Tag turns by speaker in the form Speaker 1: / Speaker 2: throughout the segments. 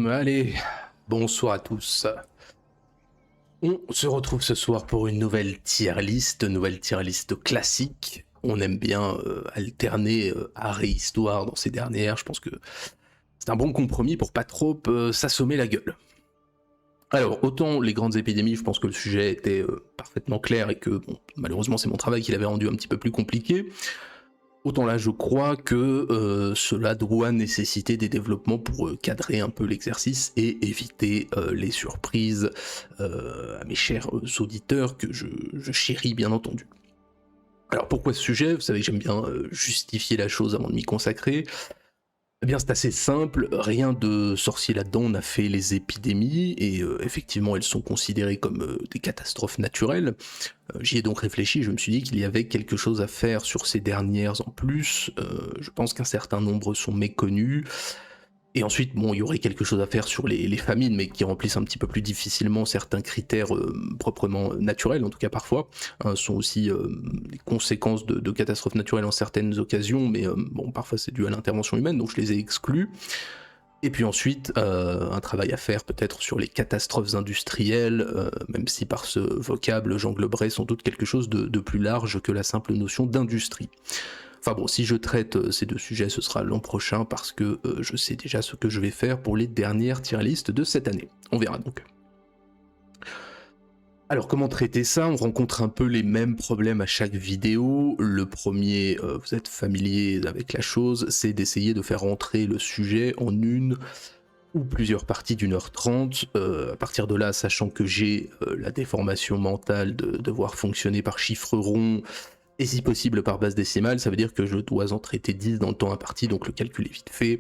Speaker 1: Allez, bonsoir à tous. On se retrouve ce soir pour une nouvelle tier list classique. On aime bien alterner art et histoire dans ces dernières. Je pense que c'est un bon compromis pour pas trop s'assommer la gueule. Alors, autant les grandes épidémies, je pense que le sujet était parfaitement clair et que, bon, malheureusement, c'est mon travail qui l'avait rendu un petit peu plus compliqué. Autant là, je crois que cela doit nécessiter des développements pour cadrer un peu l'exercice et éviter les surprises à mes chers auditeurs que je chéris bien entendu. Alors pourquoi ce sujet? Vous savez que j'aime bien justifier la chose avant de m'y consacrer. Eh bien c'est assez simple, rien de sorcier là-dedans, on a fait les épidémies et effectivement elles sont considérées comme des catastrophes naturelles. J'y ai donc réfléchi, je me suis dit qu'il y avait quelque chose à faire sur ces dernières en plus. Je pense qu'un certain nombre sont méconnus. Et ensuite, bon, il y aurait quelque chose à faire sur les famines, mais qui remplissent un petit peu plus difficilement certains critères proprement naturels, en tout cas parfois, hein, sont aussi des conséquences de catastrophes naturelles en certaines occasions, mais bon, parfois c'est dû à l'intervention humaine, donc je les ai exclus. Et puis ensuite, un travail à faire peut-être sur les catastrophes industrielles, même si par ce vocable j'engloberais sans doute quelque chose de plus large que la simple notion d'industrie. Enfin bon, si je traite ces deux sujets, ce sera l'an prochain parce que je sais déjà ce que je vais faire pour les dernières tier lists de cette année. On verra donc. Alors comment traiter ça? On rencontre un peu les mêmes problèmes à chaque vidéo. Le premier, vous êtes familier avec la chose, c'est d'essayer de faire rentrer le sujet en une ou plusieurs parties d'1h30. À partir de là, sachant que j'ai la déformation mentale de devoir fonctionner par chiffres ronds, et si possible par base décimale, ça veut dire que je dois en traiter 10 dans le temps imparti, donc le calcul est vite fait.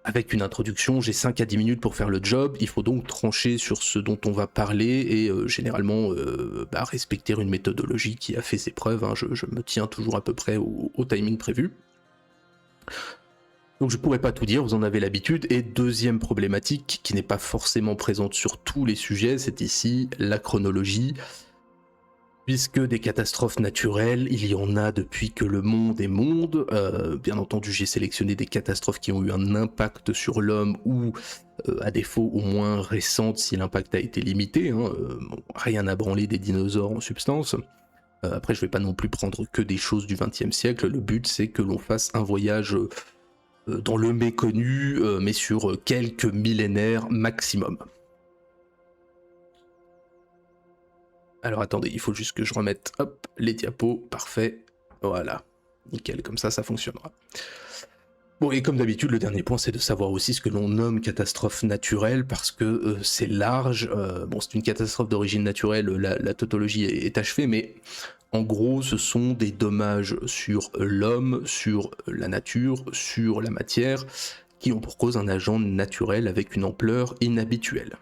Speaker 1: Avec une introduction, j'ai 5 à 10 minutes pour faire le job, il faut donc trancher sur ce dont on va parler et généralement respecter une méthodologie qui a fait ses preuves, hein. Je me tiens toujours à peu près au timing prévu. Donc je pourrais pas tout dire, vous en avez l'habitude. Et deuxième problématique, qui n'est pas forcément présente sur tous les sujets, c'est ici la chronologie. Puisque des catastrophes naturelles, il y en a depuis que le monde est monde. Bien entendu, j'ai sélectionné des catastrophes qui ont eu un impact sur l'homme ou, à défaut, au moins récentes si l'impact a été limité. Hein. Bon, rien à branler des dinosaures en substance. Après, je vais pas non plus prendre que des choses du XXe siècle. Le but, c'est que l'on fasse un voyage dans le méconnu, mais sur quelques millénaires maximum. Alors attendez, il faut juste que je remette les diapos, parfait, voilà, nickel, comme ça fonctionnera. Bon, et comme d'habitude, le dernier point, c'est de savoir aussi ce que l'on nomme catastrophe naturelle, parce que c'est large. Bon, c'est une catastrophe d'origine naturelle, la tautologie est achevée, mais en gros, ce sont des dommages sur l'homme, sur la nature, sur la matière, qui ont pour cause un agent naturel avec une ampleur inhabituelle.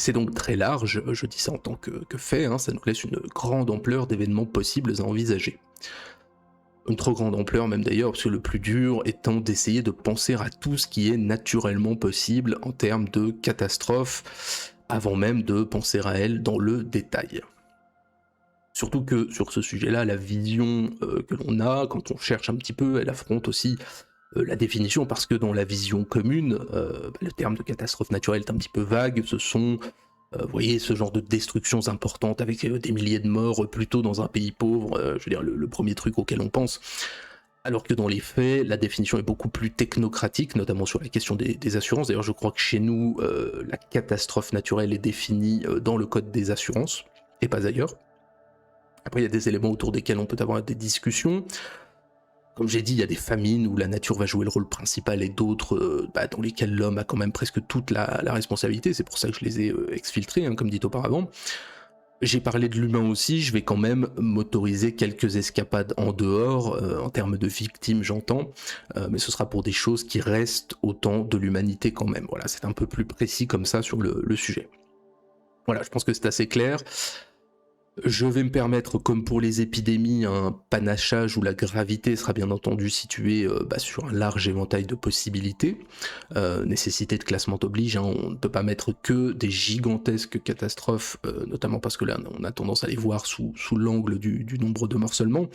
Speaker 1: C'est donc très large, je dis ça en tant que fait, hein, ça nous laisse une grande ampleur d'événements possibles à envisager. Une trop grande ampleur même d'ailleurs, parce que le plus dur étant d'essayer de penser à tout ce qui est naturellement possible en termes de catastrophes, avant même de penser à elles dans le détail. Surtout que sur ce sujet-là, la vision que l'on a, quand on cherche un petit peu, elle affronte aussi la définition, parce que dans la vision commune, le terme de catastrophe naturelle est un petit peu vague, ce sont, vous voyez, ce genre de destructions importantes avec des milliers de morts, plutôt dans un pays pauvre, je veux dire, le premier truc auquel on pense. Alors que dans les faits, la définition est beaucoup plus technocratique, notamment sur la question des assurances. D'ailleurs, je crois que chez nous, la catastrophe naturelle est définie dans le code des assurances, et pas ailleurs. Après, il y a des éléments autour desquels on peut avoir des discussions. Comme j'ai dit, il y a des famines où la nature va jouer le rôle principal et d'autres dans lesquelles l'homme a quand même presque toute la responsabilité. C'est pour ça que je les ai exfiltrés, hein, comme dit auparavant. J'ai parlé de l'humain aussi, je vais quand même m'autoriser quelques escapades en dehors, en termes de victimes j'entends, mais ce sera pour des choses qui restent au temps de l'humanité quand même. Voilà, c'est un peu plus précis comme ça sur le sujet. Voilà, je pense que c'est assez clair. Je vais me permettre, comme pour les épidémies, un panachage où la gravité sera bien entendu située sur un large éventail de possibilités. Nécessité de classement oblige, hein, on ne peut pas mettre que des gigantesques catastrophes, notamment parce que là on a tendance à les voir sous l'angle du nombre de morcellements,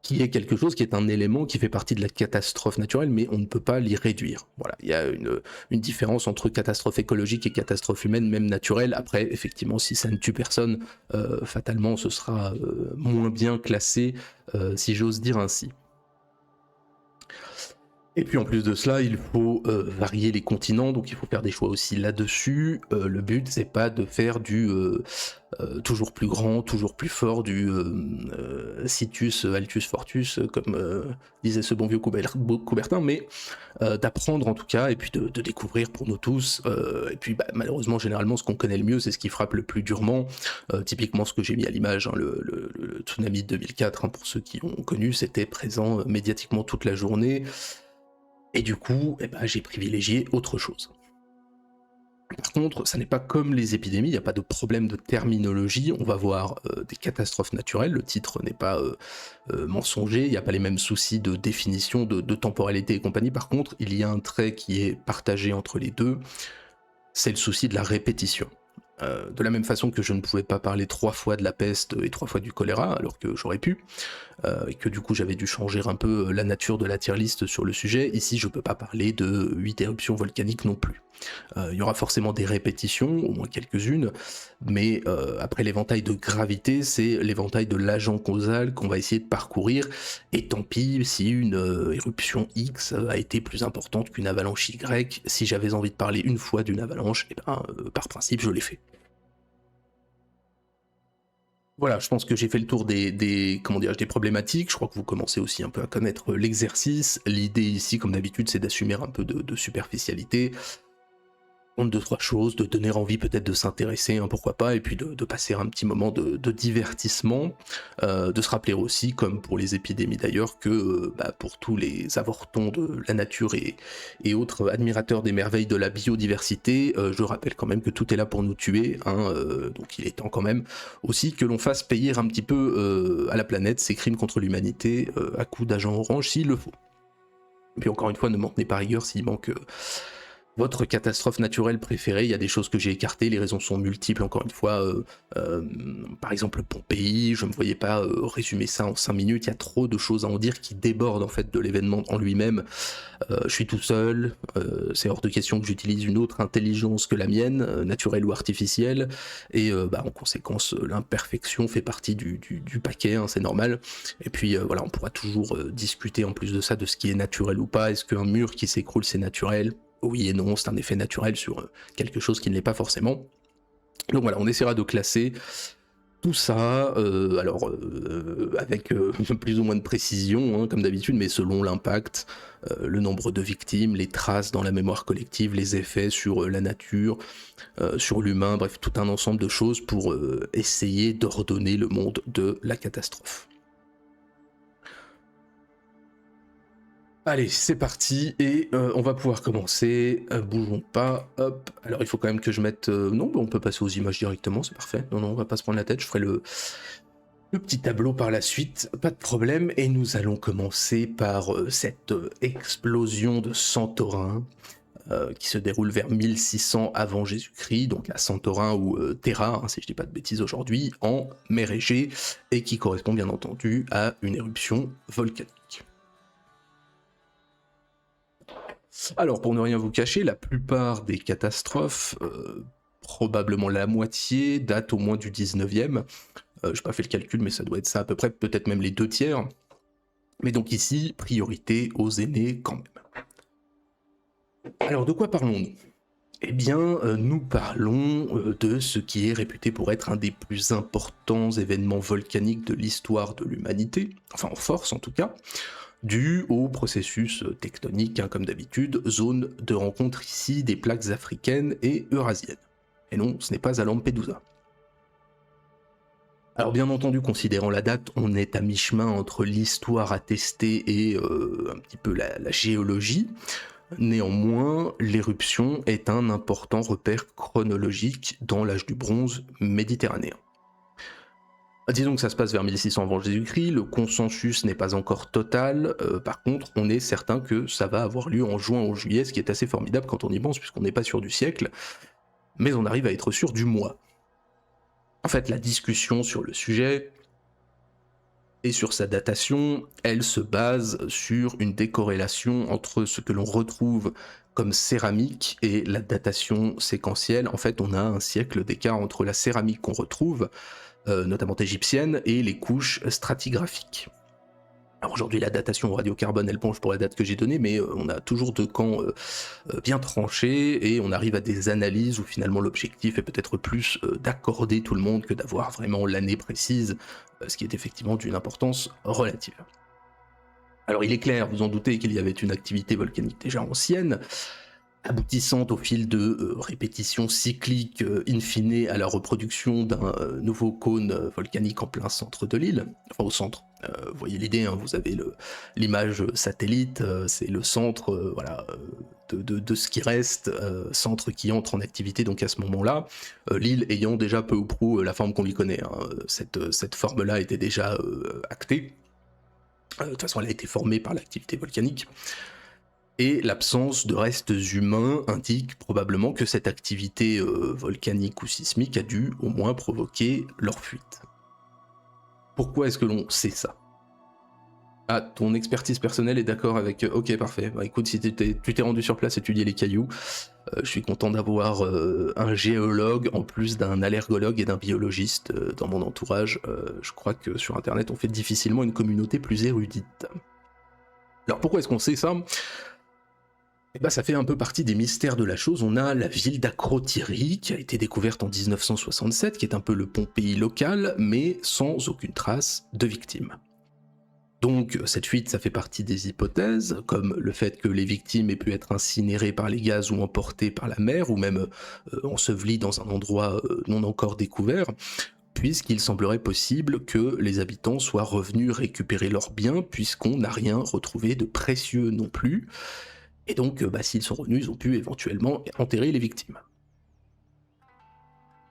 Speaker 1: qui est quelque chose qui est un élément qui fait partie de la catastrophe naturelle, mais on ne peut pas l'y réduire. Voilà, il y a une différence entre catastrophe écologique et catastrophe humaine, même naturelle. Après, effectivement, si ça ne tue personne, fatalement, ce sera moins bien classé, si j'ose dire ainsi. Et puis en plus de cela, il faut varier les continents, donc il faut faire des choix aussi là-dessus. Le but, c'est pas de faire du toujours plus grand, toujours plus fort, du situs altus fortus, comme disait ce bon vieux Coubertin, mais d'apprendre en tout cas, et puis de découvrir pour nous tous. Et puis malheureusement, généralement, ce qu'on connaît le mieux, c'est ce qui frappe le plus durement. Typiquement, ce que j'ai mis à l'image, hein, le tsunami de 2004, hein, pour ceux qui ont connu, c'était présent médiatiquement toute la journée. Et du coup, j'ai privilégié autre chose. Par contre, ça n'est pas comme les épidémies, il n'y a pas de problème de terminologie, on va voir des catastrophes naturelles, le titre n'est pas mensonger, il n'y a pas les mêmes soucis de définition, de temporalité et compagnie. Par contre, il y a un trait qui est partagé entre les deux, c'est le souci de la répétition. De la même façon que je ne pouvais pas parler 3 fois de la peste et 3 fois du choléra, alors que j'aurais pu, et que du coup j'avais dû changer un peu la nature de la tier list sur le sujet, ici je peux pas parler de 8 éruptions volcaniques non plus. Il y aura forcément des répétitions, au moins quelques-unes, mais après l'éventail de gravité, c'est l'éventail de l'agent causal qu'on va essayer de parcourir, et tant pis si une éruption X a été plus importante qu'une avalanche Y, si j'avais envie de parler une fois d'une avalanche, par principe je l'ai fait. Voilà, je pense que j'ai fait le tour des problématiques. Je crois que vous commencez aussi un peu à connaître l'exercice. L'idée ici, comme d'habitude, c'est d'assumer un peu de superficialité. Prendre 2-3 choses, de donner envie peut-être de s'intéresser, hein, pourquoi pas, et puis de passer un petit moment de divertissement, de se rappeler aussi, comme pour les épidémies d'ailleurs, que pour tous les avortons de la nature et autres admirateurs des merveilles de la biodiversité, je rappelle quand même que tout est là pour nous tuer, hein, donc il est temps quand même aussi que l'on fasse payer un petit peu à la planète ces crimes contre l'humanité à coups d'agent orange s'il le faut. Et puis encore une fois, ne m'en tenez pas rigueur s'il manque votre catastrophe naturelle préférée. Il y a des choses que j'ai écartées, les raisons sont multiples, encore une fois, par exemple Pompéi, je ne me voyais pas résumer ça en 5 minutes, il y a trop de choses à en dire qui débordent en fait de l'événement en lui-même. Je suis tout seul, c'est hors de question que j'utilise une autre intelligence que la mienne, naturelle ou artificielle, et en conséquence l'imperfection fait partie du paquet, hein, c'est normal. Et puis voilà, on pourra toujours discuter en plus de ça de ce qui est naturel ou pas. Est-ce qu'un mur qui s'écroule c'est naturel ? Oui et non, c'est un effet naturel sur quelque chose qui ne l'est pas forcément. Donc voilà, on essaiera de classer tout ça, avec plus ou moins de précision, hein, comme d'habitude, mais selon l'impact, le nombre de victimes, les traces dans la mémoire collective, les effets sur la nature, sur l'humain, bref, tout un ensemble de choses pour essayer d'ordonner le monde de la catastrophe. Allez, c'est parti, et on va pouvoir commencer, bougeons pas, hop, alors il faut quand même que je mette... non, on peut passer aux images directement, c'est parfait, non, on va pas se prendre la tête, je ferai le petit tableau par la suite, pas de problème, et nous allons commencer par cette explosion de Santorin, qui se déroule vers 1600 avant Jésus-Christ, donc à Santorin ou Terra, hein, si je dis pas de bêtises aujourd'hui, en mer Égée, et qui correspond bien entendu à une éruption volcanique. Alors, pour ne rien vous cacher, la plupart des catastrophes, probablement la moitié, datent au moins du 19e. Je n'ai pas fait le calcul, mais ça doit être ça à peu près, peut-être même les 2/3. Mais donc ici, priorité aux aînés quand même. Alors, de quoi parlons-nous ? Eh bien, nous parlons de ce qui est réputé pour être un des plus importants événements volcaniques de l'histoire de l'humanité, enfin en force en tout cas, dû au processus tectonique, hein, comme d'habitude, zone de rencontre ici des plaques africaines et eurasiennes. Et non, ce n'est pas à Lampedusa. Alors bien entendu, considérant la date, on est à mi-chemin entre l'histoire attestée et un petit peu la géologie. Néanmoins, l'éruption est un important repère chronologique dans l'âge du bronze méditerranéen. Disons que ça se passe vers 1600 avant Jésus-Christ, le consensus n'est pas encore total, par contre on est certain que ça va avoir lieu en juin ou en juillet, ce qui est assez formidable quand on y pense puisqu'on n'est pas sûr du siècle, mais on arrive à être sûr du mois. En fait, la discussion sur le sujet Et sur sa datation, elle se base sur une décorrélation entre ce que l'on retrouve comme céramique et la datation séquentielle. En fait, on a un siècle d'écart entre la céramique qu'on retrouve, notamment égyptienne, et les couches stratigraphiques. Alors aujourd'hui, la datation au radiocarbone, elle penche pour la date que j'ai donnée, mais on a toujours deux camps bien tranchés, et on arrive à des analyses où finalement l'objectif est peut-être plus d'accorder tout le monde que d'avoir vraiment l'année précise, ce qui est effectivement d'une importance relative. Alors il est clair, vous en doutez, qu'il y avait une activité volcanique déjà ancienne, aboutissant au fil de répétitions cycliques in fine à la reproduction d'un nouveau cône volcanique en plein centre de l'île, enfin au centre. Vous voyez l'idée, hein, vous avez l'image satellite, c'est le centre de ce qui reste, centre qui entre en activité donc à ce moment-là, l'île ayant déjà peu ou prou la forme qu'on lui connaît, hein. Cette forme-là était déjà actée, de toute façon elle a été formée par l'activité volcanique. Et l'absence de restes humains indique probablement que cette activité volcanique ou sismique a dû au moins provoquer leur fuite. Pourquoi est-ce que l'on sait ça? Ah, ton expertise personnelle est d'accord avec... Ok, parfait. Bah écoute, si tu t'es rendu sur place étudier les cailloux, je suis content d'avoir un géologue en plus d'un allergologue et d'un biologiste dans mon entourage. Je crois que sur Internet, on fait difficilement une communauté plus érudite. Alors pourquoi est-ce qu'on sait ça? Eh ben, ça fait un peu partie des mystères de la chose. On a la ville d'Akrotiri qui a été découverte en 1967, qui est un peu le Pompéi local, mais sans aucune trace de victimes. Donc cette fuite, ça fait partie des hypothèses, comme le fait que les victimes aient pu être incinérées par les gaz ou emportées par la mer, ou même ensevelies dans un endroit non encore découvert, puisqu'il semblerait possible que les habitants soient revenus récupérer leurs biens, puisqu'on n'a rien retrouvé de précieux non plus. Et donc, s'ils sont revenus, ils ont pu éventuellement enterrer les victimes.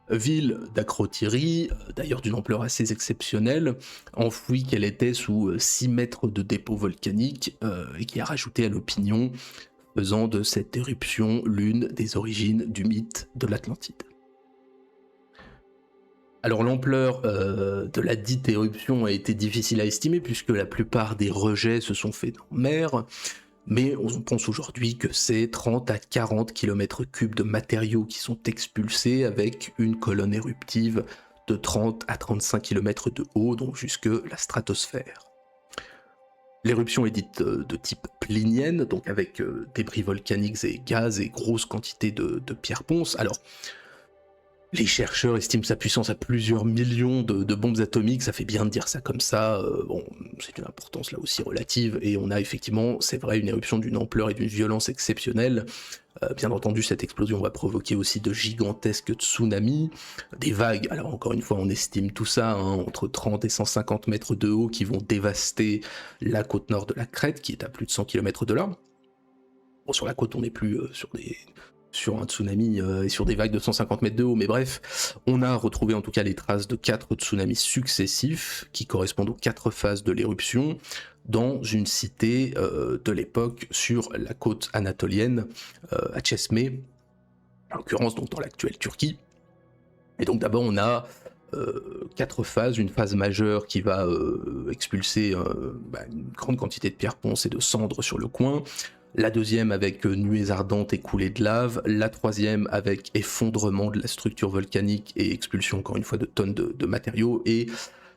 Speaker 1: Ville d'Akrotiri, d'ailleurs d'une ampleur assez exceptionnelle, enfouie qu'elle était sous 6 mètres de dépôt volcanique, et qui a rajouté à l'opinion, faisant de cette éruption l'une des origines du mythe de l'Atlantide. Alors l'ampleur de la dite éruption a été difficile à estimer, puisque la plupart des rejets se sont faits en mer, mais on pense aujourd'hui que c'est 30 à 40 km3 de matériaux qui sont expulsés avec une colonne éruptive de 30 à 35 km de haut, donc jusque la stratosphère. L'éruption est dite de type plinienne, donc avec débris volcaniques et gaz et grosses quantités de pierres ponces. Alors, les chercheurs estiment sa puissance à plusieurs millions de bombes atomiques, ça fait bien de dire ça comme ça, bon, c'est une importance là aussi relative, et on a effectivement, c'est vrai, une éruption d'une ampleur et d'une violence exceptionnelle. Bien entendu, cette explosion va provoquer aussi de gigantesques tsunamis, des vagues, alors encore une fois, on estime tout ça, hein, entre 30 et 150 mètres de haut, qui vont dévaster la côte nord de la Crète, qui est à plus de 100 km de là. Bon, sur la côte, on n'est plus sur un tsunami et sur des vagues de 150 mètres de haut, mais bref, on a retrouvé en tout cas les traces de 4 tsunamis successifs qui correspondent aux 4 phases de l'éruption dans une cité de l'époque sur la côte anatolienne, à Çeşme, en l'occurrence donc dans l'actuelle Turquie. Et donc d'abord on a 4 phases, une phase majeure qui va expulser une grande quantité de pierres ponces et de cendres sur le coin, la deuxième avec nuées ardentes et coulées de lave, la troisième avec effondrement de la structure volcanique et expulsion encore une fois de tonnes de matériaux, et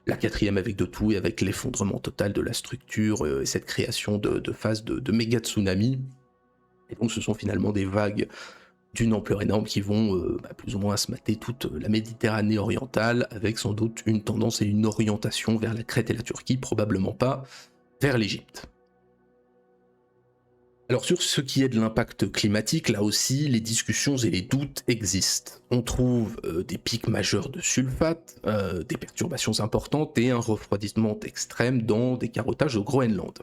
Speaker 1: la quatrième avec de tout et avec l'effondrement total de la structure et cette création de phases de méga tsunami. Et donc ce sont finalement des vagues d'une ampleur énorme qui vont plus ou moins asmater toute la Méditerranée orientale, avec sans doute une tendance et une orientation vers la Crète et la Turquie, probablement pas vers l'Égypte. Alors sur ce qui est de l'impact climatique, là aussi, les discussions et les doutes existent. On trouve des pics majeurs de sulfate, des perturbations importantes et un refroidissement extrême dans des carottages au Groenland.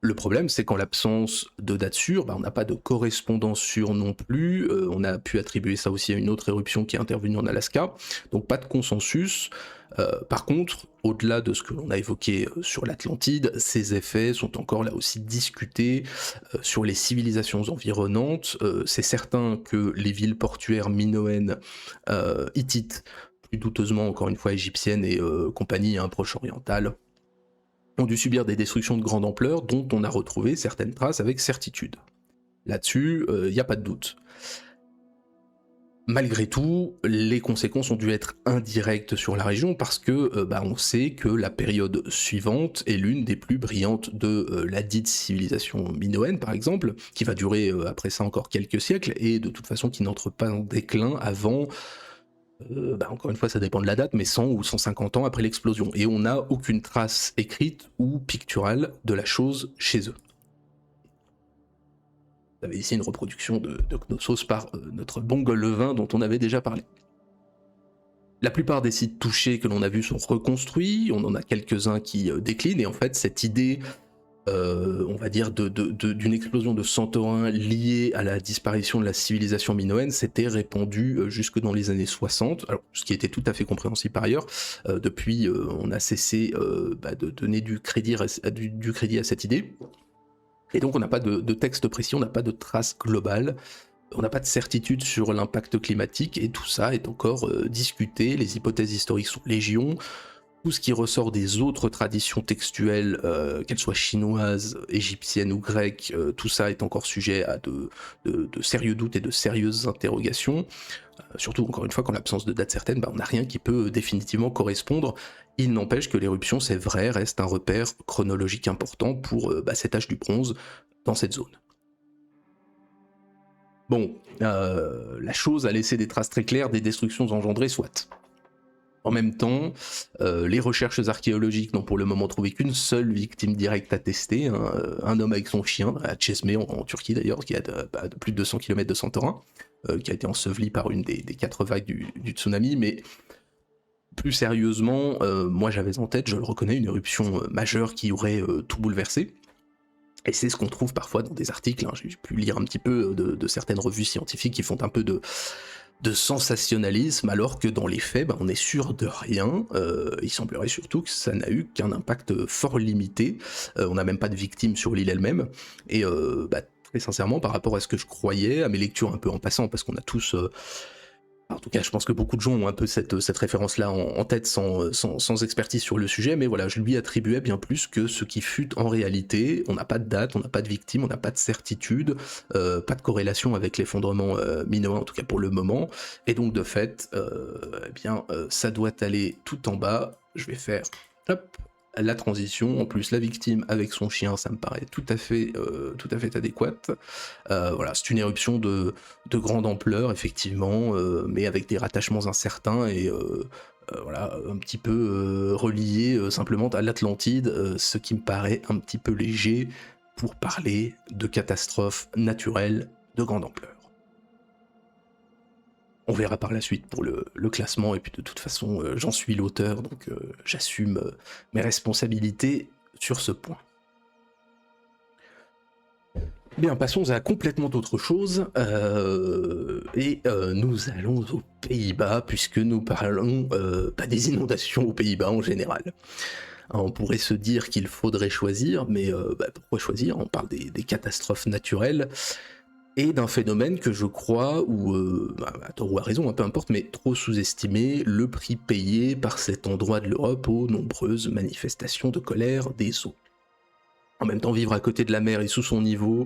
Speaker 1: Le problème, c'est qu'en l'absence de date sûre, on n'a pas de correspondance sûre non plus. On a pu attribuer ça aussi à une autre éruption qui est intervenue en Alaska, donc pas de consensus. Par contre, au-delà de ce que l'on a évoqué sur l'Atlantide, ces effets sont encore là aussi discutés sur les civilisations environnantes. C'est certain que les villes portuaires minoennes, hittites, plus douteusement encore une fois égyptiennes et compagnie, Proche oriental, ont dû subir des destructions de grande ampleur dont on a retrouvé certaines traces avec certitude. Là-dessus, il n'y a pas de doute. Malgré tout, les conséquences ont dû être indirectes sur la région parce que on sait que la période suivante est l'une des plus brillantes de la dite civilisation minoenne, par exemple, qui va durer après ça encore quelques siècles et de toute façon qui n'entre pas en déclin avant, encore une fois ça dépend de la date, mais 100 ou 150 ans après l'explosion. Et on n'a aucune trace écrite ou picturale de la chose chez eux. Vous avez ici une reproduction de Knossos par notre bon Gollevin dont on avait déjà parlé. La plupart des sites touchés que l'on a vus sont reconstruits, on en a quelques-uns qui déclinent, et en fait cette idée, on va dire, d'une explosion de Santorin liée à la disparition de la civilisation minoenne s'était répandue jusque dans les années 60, alors, ce qui était tout à fait compréhensible par ailleurs. Depuis, on a cessé de donner du crédit à cette idée. Et donc on n'a pas de texte précis, on n'a pas de trace globale, on n'a pas de certitude sur l'impact climatique, et tout ça est encore discuté, les hypothèses historiques sont légion, tout ce qui ressort des autres traditions textuelles, qu'elles soient chinoises, égyptiennes ou grecques, tout ça est encore sujet à de sérieux doutes et de sérieuses interrogations. Surtout, encore une fois, qu'en l'absence de date certaine, on n'a rien qui peut définitivement correspondre. Il n'empêche que l'éruption, c'est vrai, reste un repère chronologique important pour cet âge du bronze dans cette zone. Bon, la chose a laissé des traces très claires des destructions engendrées, soit. En même temps, les recherches archéologiques n'ont pour le moment trouvé qu'une seule victime directe attestée, un homme avec son chien, à Çeşme en Turquie d'ailleurs, qui est à plus de 200 km de Santorin, qui a été enseveli par une des 4 vagues du tsunami, mais plus sérieusement, moi j'avais en tête, je le reconnais, une éruption majeure qui aurait tout bouleversé. Et c'est ce qu'on trouve parfois dans des articles, j'ai pu lire un petit peu de certaines revues scientifiques qui font un peu de sensationnalisme, alors que dans les faits, on est sûr de rien. Il semblerait surtout que ça n'a eu qu'un impact fort limité. On n'a même pas de victimes sur l'île elle-même. Et très sincèrement, par rapport à ce que je croyais, à mes lectures un peu en passant, parce qu'on a tous... en tout cas, je pense que beaucoup de gens ont un peu cette référence-là en tête sans expertise sur le sujet, mais voilà, je lui attribuais bien plus que ce qui fut en réalité. On n'a pas de date, on n'a pas de victime, on n'a pas de certitude, pas de corrélation avec l'effondrement minoen, en tout cas pour le moment, et donc de fait, ça doit aller tout en bas. Je vais faire, hop, la transition, en plus la victime avec son chien, ça me paraît tout à fait adéquate. Voilà, c'est une éruption de grande ampleur, effectivement, mais avec des rattachements incertains et voilà, un petit peu relié simplement à l'Atlantide, ce qui me paraît un petit peu léger pour parler de catastrophes naturelles de grande ampleur. On verra par la suite pour le classement, et puis de toute façon, j'en suis l'auteur, donc j'assume mes responsabilités sur ce point. Bien, passons à complètement autre chose, et nous allons aux Pays-Bas, puisque nous parlons des inondations aux Pays-Bas en général. On pourrait se dire qu'il faudrait choisir, mais pourquoi choisir? On parle des catastrophes naturelles, et d'un phénomène que je crois, ou à tort ou à raison, peu importe, mais trop sous-estimé, le prix payé par cet endroit de l'Europe aux nombreuses manifestations de colère des eaux. En même temps, vivre à côté de la mer et sous son niveau,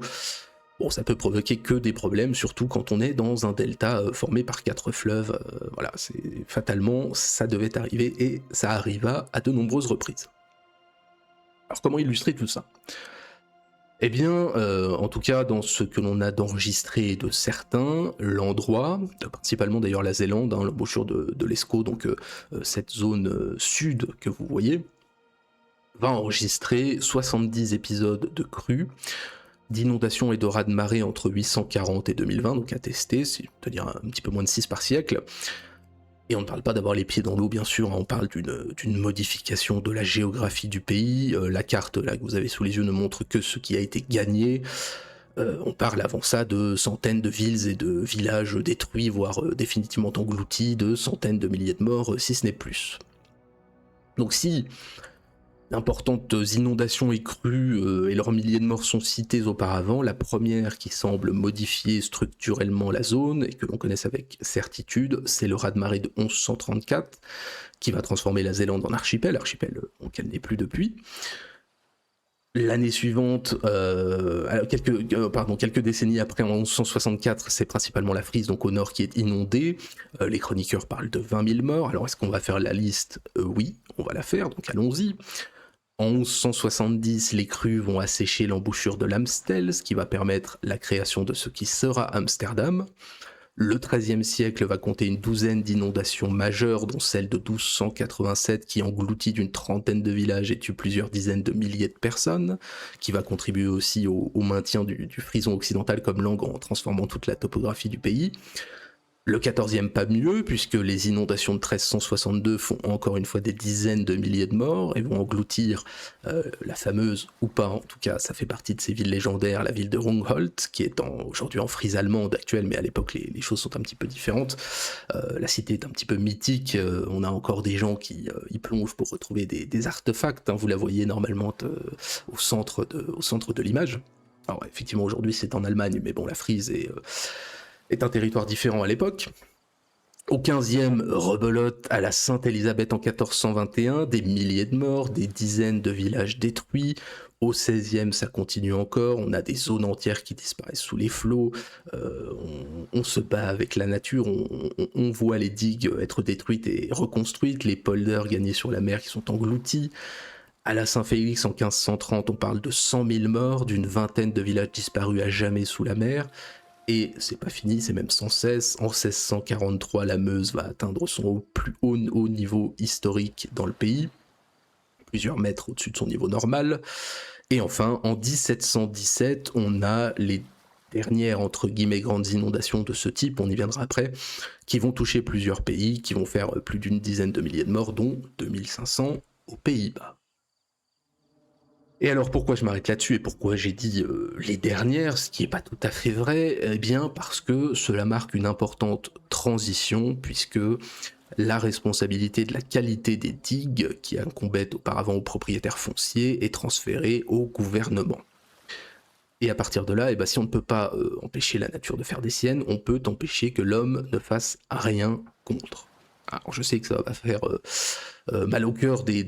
Speaker 1: ça peut provoquer que des problèmes, surtout quand on est dans un delta formé par 4 fleuves. Voilà, fatalement, ça devait arriver, et ça arriva à de nombreuses reprises. Alors comment illustrer tout ça ? Eh bien, en tout cas, dans ce que l'on a d'enregistré de certains, l'endroit, principalement d'ailleurs la Zélande, l'embouchure de l'Escaut, donc cette zone sud que vous voyez, va enregistrer 70 épisodes de crues, d'inondations et de raz-de-marée entre 840 et 2020, donc attestés, c'est-à-dire un petit peu moins de 6 par siècle. Et on ne parle pas d'avoir les pieds dans l'eau, bien sûr, on parle d'une modification de la géographie du pays. La carte là, que vous avez sous les yeux ne montre que ce qui a été gagné. On parle avant ça de centaines de villes et de villages détruits, voire définitivement engloutis, de centaines de milliers de morts, si ce n'est plus. Donc si d'importantes inondations et crues et leurs milliers de morts sont cités auparavant, la première qui semble modifier structurellement la zone et que l'on connaisse avec certitude, c'est le raz-de-marée de 1134 qui va transformer la Zélande en archipel qu'elle n'est plus depuis. L'année suivante, alors quelques décennies après, en 1164, c'est principalement la Frise, donc au nord, qui est inondée. Les chroniqueurs parlent de 20 000 morts. Alors est-ce qu'on va faire la liste? Oui, on va la faire, donc allons-y. En 1170, les crues vont assécher l'embouchure de l'Amstel, ce qui va permettre la création de ce qui sera Amsterdam. Le XIIIe siècle va compter une douzaine d'inondations majeures, dont celle de 1287 qui engloutit une trentaine de villages et tue plusieurs dizaines de milliers de personnes, qui va contribuer aussi au maintien du frison occidental comme langue en transformant toute la topographie du pays. Le 14e pas mieux, puisque les inondations de 1362 font encore une fois des dizaines de milliers de morts et vont engloutir la fameuse, ou pas en tout cas, ça fait partie de ces villes légendaires, la ville de Rungholt, qui est aujourd'hui en Frise allemande actuelle, mais à l'époque les choses sont un petit peu différentes. La cité est un petit peu mythique, on a encore des gens qui y plongent pour retrouver des artefacts, hein, vous la voyez normalement au centre de l'image. Alors effectivement aujourd'hui c'est en Allemagne, mais bon la Frise est un territoire différent à l'époque. Au 15e, rebelote à la Sainte-Élisabeth en 1421, des milliers de morts, des dizaines de villages détruits. Au 16e, ça continue encore, on a des zones entières qui disparaissent sous les flots, on se bat avec la nature, on voit les digues être détruites et reconstruites, les polders gagnés sur la mer qui sont engloutis. À la Saint-Félix en 1530, on parle de 100 000 morts, d'une vingtaine de villages disparus à jamais sous la mer. Et c'est pas fini, c'est même sans cesse. En 1643, la Meuse va atteindre son plus haut niveau historique dans le pays, plusieurs mètres au-dessus de son niveau normal. Et enfin, en 1717, on a les dernières, entre guillemets, grandes inondations de ce type, on y viendra après, qui vont toucher plusieurs pays, qui vont faire plus d'une dizaine de milliers de morts, dont 2500 aux Pays-Bas. Et alors pourquoi je m'arrête là-dessus et pourquoi j'ai dit les dernières, ce qui n'est pas tout à fait vrai? Eh bien parce que cela marque une importante transition, puisque la responsabilité de la qualité des digues, qui incombait auparavant aux propriétaires fonciers, est transférée au gouvernement. Et à partir de là, si on ne peut pas empêcher la nature de faire des siennes, on peut empêcher que l'homme ne fasse rien contre. Alors je sais que ça va faire mal au cœur des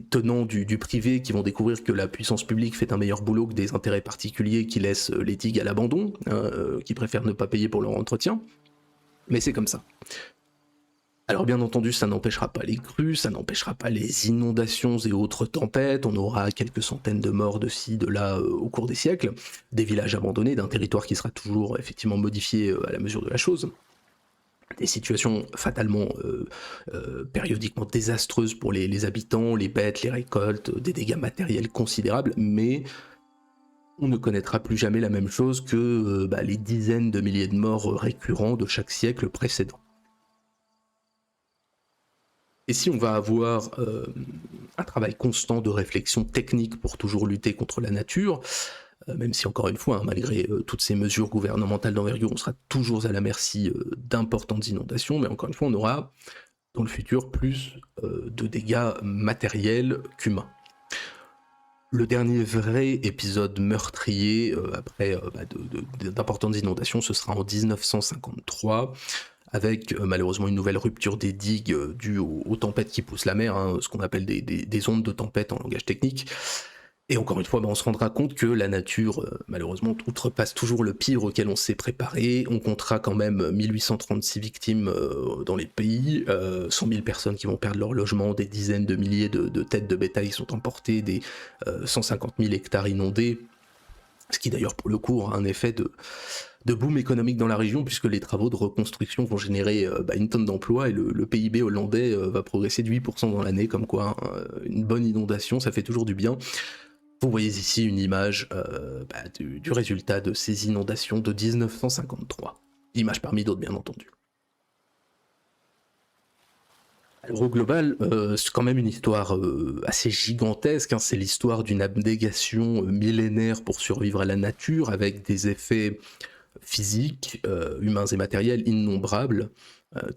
Speaker 1: tenants du privé qui vont découvrir que la puissance publique fait un meilleur boulot que des intérêts particuliers qui laissent les digues à l'abandon, qui préfèrent ne pas payer pour leur entretien, mais c'est comme ça. Alors bien entendu, ça n'empêchera pas les crues, ça n'empêchera pas les inondations et autres tempêtes, on aura quelques centaines de morts de ci, de là au cours des siècles, des villages abandonnés, d'un territoire qui sera toujours effectivement modifié à la mesure de la chose. Des situations fatalement périodiquement désastreuses pour les habitants, les bêtes, les récoltes, des dégâts matériels considérables, mais on ne connaîtra plus jamais la même chose que les dizaines de milliers de morts récurrents de chaque siècle précédent. Et si on va avoir un travail constant de réflexion technique pour toujours lutter contre la nature, même si encore une fois, malgré toutes ces mesures gouvernementales d'envergure, on sera toujours à la merci d'importantes inondations, mais encore une fois, on aura dans le futur plus de dégâts matériels qu'humains. Le dernier vrai épisode meurtrier après d'importantes inondations, ce sera en 1953, avec malheureusement une nouvelle rupture des digues due aux tempêtes qui poussent la mer, ce qu'on appelle des ondes de tempête en langage technique. Et encore une fois, on se rendra compte que la nature, malheureusement, outrepasse toujours le pire auquel on s'est préparé. On comptera quand même 1836 victimes dans les pays, 100 000 personnes qui vont perdre leur logement, des dizaines de milliers de têtes de bétail qui sont emportées, des 150 000 hectares inondés, ce qui d'ailleurs pour le coup aura un effet de boom économique dans la région, puisque les travaux de reconstruction vont générer une tonne d'emplois et le PIB hollandais va progresser de 8% dans l'année, comme quoi une bonne inondation, ça fait toujours du bien. Vous voyez ici une image du résultat de ces inondations de 1953. Image parmi d'autres, bien entendu. Alors au global, c'est quand même une histoire assez gigantesque, c'est l'histoire d'une abnégation millénaire pour survivre à la nature, avec des effets physiques, humains et matériels innombrables.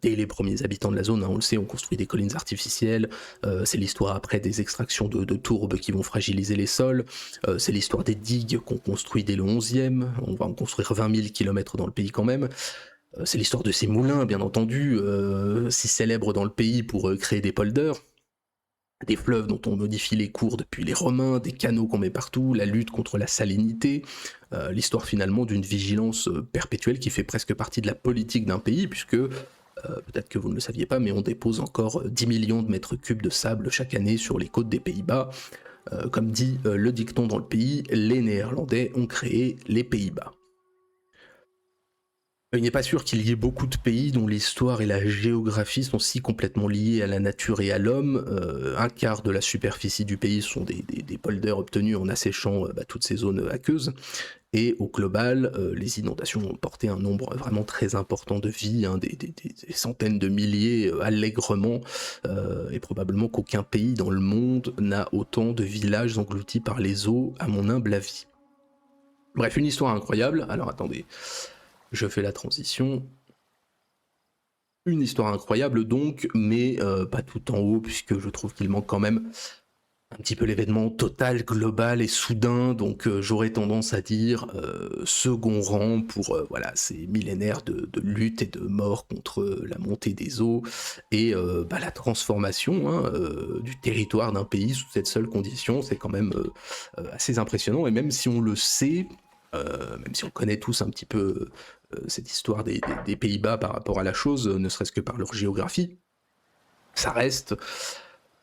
Speaker 1: Dès les premiers habitants de la zone, on le sait, on construit des collines artificielles, c'est l'histoire après des extractions de tourbes qui vont fragiliser les sols, c'est l'histoire des digues qu'on construit dès le 11e, on va en construire 20 000 km dans le pays quand même, c'est l'histoire de ces moulins, bien entendu, si célèbres dans le pays pour créer des polders. des fleuves dont on modifie les cours depuis les Romains, des canaux qu'on met partout, la lutte contre la salinité, l'histoire finalement d'une vigilance perpétuelle qui fait presque partie de la politique d'un pays, puisque, peut-être que vous ne le saviez pas, mais on dépose encore 10 millions de mètres cubes de sable chaque année sur les côtes des Pays-Bas. Comme dit le dicton dans le pays, les Néerlandais ont créé les Pays-Bas. Il n'est pas sûr qu'il y ait beaucoup de pays dont l'histoire et la géographie sont si complètement liées à la nature et à l'homme. Un quart de la superficie du pays sont des polders obtenus en asséchant toutes ces zones aqueuses. Et au global, les inondations ont porté un nombre vraiment très important de vies, hein, des centaines de milliers allègrement, et probablement qu'aucun pays dans le monde n'a autant de villages engloutis par les eaux, à mon humble avis. Bref, une histoire incroyable. Alors attendez, je fais la transition. Une histoire incroyable donc, mais pas tout en haut, puisque je trouve qu'il manque quand même un petit peu l'événement total, global et soudain, donc j'aurais tendance à dire second rang pour voilà, ces millénaires de lutte et de mort contre la montée des eaux et la transformation, hein, du territoire d'un pays sous cette seule condition. C'est quand même assez impressionnant, et même si on le sait, même si on connaît tous un petit peu cette histoire des Pays-Bas par rapport à la chose, ne serait-ce que par leur géographie, ça reste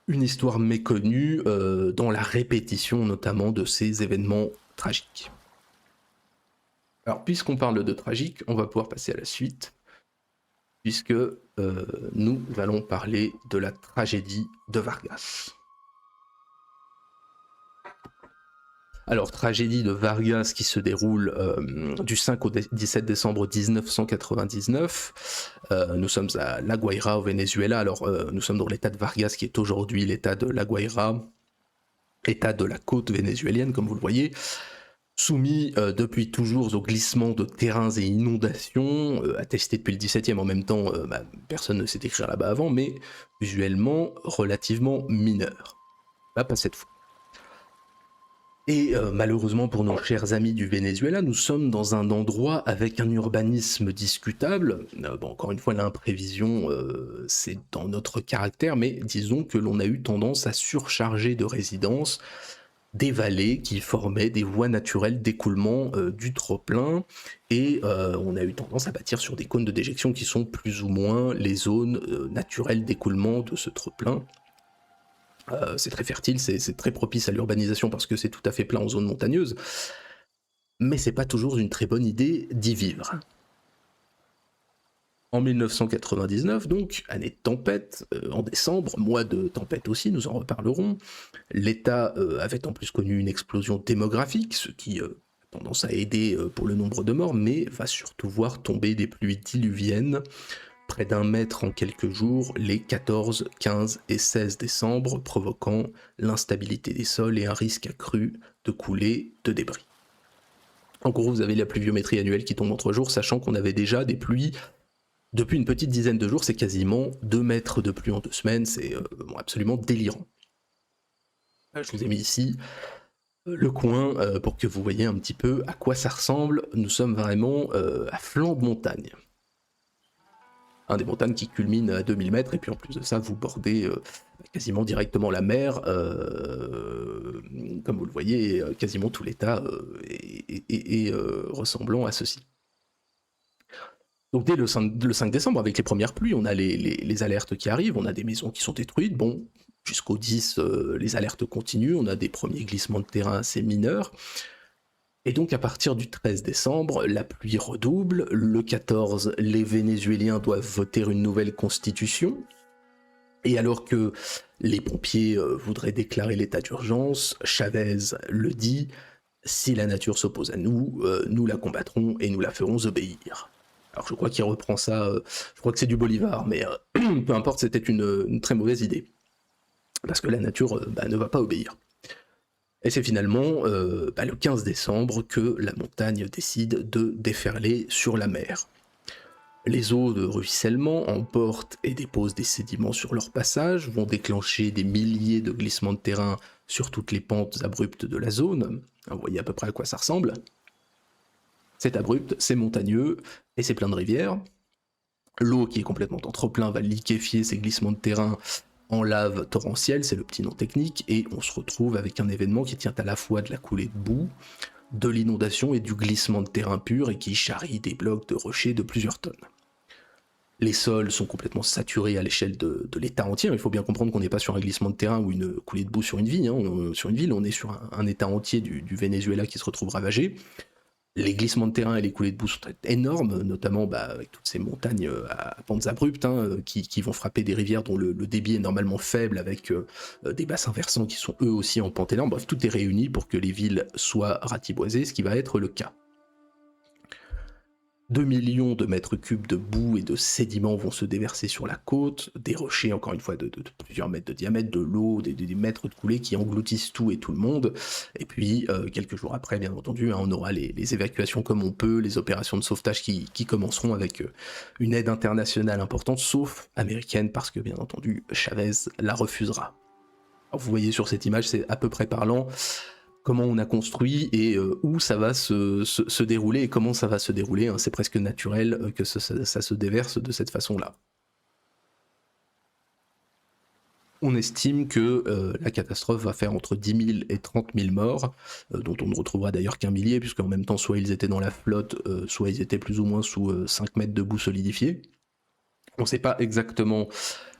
Speaker 1: une histoire méconnue dans la répétition notamment de ces événements tragiques. Alors puisqu'on parle de tragique, on va pouvoir passer à la suite, puisque nous allons parler de la tragédie de Vargas. Alors, tragédie de Vargas qui se déroule du 5 au 17 décembre 1999. Nous sommes à La Guaira au Venezuela. Alors, nous sommes dans l'état de Vargas qui est aujourd'hui l'état de La Guaira, état de la côte vénézuélienne, comme vous le voyez, soumis depuis toujours au glissement de terrains et inondations, attesté depuis le 17e. En même temps, personne ne sait écrire là-bas avant, mais usuellement relativement mineur. Là, pas cette fois. Et malheureusement pour nos chers amis du Venezuela, nous sommes dans un endroit avec un urbanisme discutable. Encore une fois, l'imprévision, c'est dans notre caractère, mais disons que l'on a eu tendance à surcharger de résidences des vallées qui formaient des voies naturelles d'écoulement du trop-plein, et on a eu tendance à bâtir sur des cônes de déjection qui sont plus ou moins les zones naturelles d'écoulement de ce trop-plein. C'est très fertile, c'est très propice à l'urbanisation parce que c'est tout à fait plat en zone montagneuse, mais c'est pas toujours une très bonne idée d'y vivre. En 1999, donc, année de tempête, en décembre, mois de tempête aussi, nous en reparlerons, l'État avait en plus connu une explosion démographique, ce qui a tendance à aider pour le nombre de morts, mais va surtout voir tomber des pluies diluviennes, près d'1 mètre en quelques jours, les 14, 15 et 16 décembre, provoquant l'instabilité des sols et un risque accru de coulée de débris. En gros, vous avez la pluviométrie annuelle qui tombe en 3 jours, sachant qu'on avait déjà des pluies depuis une petite dizaine de jours. C'est quasiment 2 mètres de pluie en 2 semaines, c'est absolument délirant. Je vous ai mis ici le coin pour que vous voyez un petit peu à quoi ça ressemble. Nous sommes vraiment à flanc de montagne. Des montagnes qui culminent à 2000 mètres, et puis en plus de ça, vous bordez quasiment directement la mer, comme vous le voyez, quasiment tout l'état est ressemblant à ceci. Donc dès le 5 décembre, avec les premières pluies, on a les alertes qui arrivent, on a des maisons qui sont détruites, bon, jusqu'au 10, les alertes continuent, on a des premiers glissements de terrain assez mineurs. Et donc à partir du 13 décembre, la pluie redouble. Le 14, les Vénézuéliens doivent voter une nouvelle constitution. Et alors que les pompiers voudraient déclarer l'état d'urgence, Chavez le dit, si la nature s'oppose à nous, nous la combattrons et nous la ferons obéir. Alors je crois qu'il reprend ça, je crois que c'est du Bolivar, mais peu importe, c'était une très mauvaise idée. Parce que la nature ne va pas obéir. Et c'est finalement le 15 décembre que la montagne décide de déferler sur la mer. Les eaux de ruissellement emportent et déposent des sédiments sur leur passage, vont déclencher des milliers de glissements de terrain sur toutes les pentes abruptes de la zone. Vous voyez à peu près à quoi ça ressemble. C'est abrupt, c'est montagneux, et c'est plein de rivières. L'eau qui est complètement en trop-plein va liquéfier ces glissements de terrain en lave torrentielle, c'est le petit nom technique, et on se retrouve avec un événement qui tient à la fois de la coulée de boue, de l'inondation et du glissement de terrain pur et qui charrie des blocs de rochers de plusieurs tonnes. Les sols sont complètement saturés à l'échelle de l'état entier. Il faut bien comprendre qu'on n'est pas sur un glissement de terrain ou une coulée de boue sur une ville. On est sur un état entier du Venezuela qui se retrouve ravagé. Les glissements de terrain et les coulées de boue sont énormes, notamment avec toutes ces montagnes à pentes abruptes qui vont frapper des rivières dont le débit est normalement faible, avec des bassins versants qui sont eux aussi en pente énorme. Bref, tout est réuni pour que les villes soient ratiboisées, ce qui va être le cas. 2 millions de mètres cubes de boue et de sédiments vont se déverser sur la côte, des rochers, encore une fois, de plusieurs mètres de diamètre, de l'eau, des mètres de coulée qui engloutissent tout et tout le monde. Et puis, quelques jours après, bien entendu, on aura les évacuations comme on peut, les opérations de sauvetage qui commenceront avec une aide internationale importante, sauf américaine, parce que, bien entendu, Chavez la refusera. Alors, vous voyez sur cette image, c'est à peu près parlant comment on a construit et où ça va se dérouler et comment ça va se dérouler. C'est presque naturel que ça se déverse de cette façon-là. On estime que la catastrophe va faire entre 10 000 et 30 000 morts, dont on ne retrouvera d'ailleurs qu'un millier, puisqu'en même temps, soit ils étaient dans la flotte, soit ils étaient plus ou moins sous 5 mètres de boue solidifiée. On ne sait pas exactement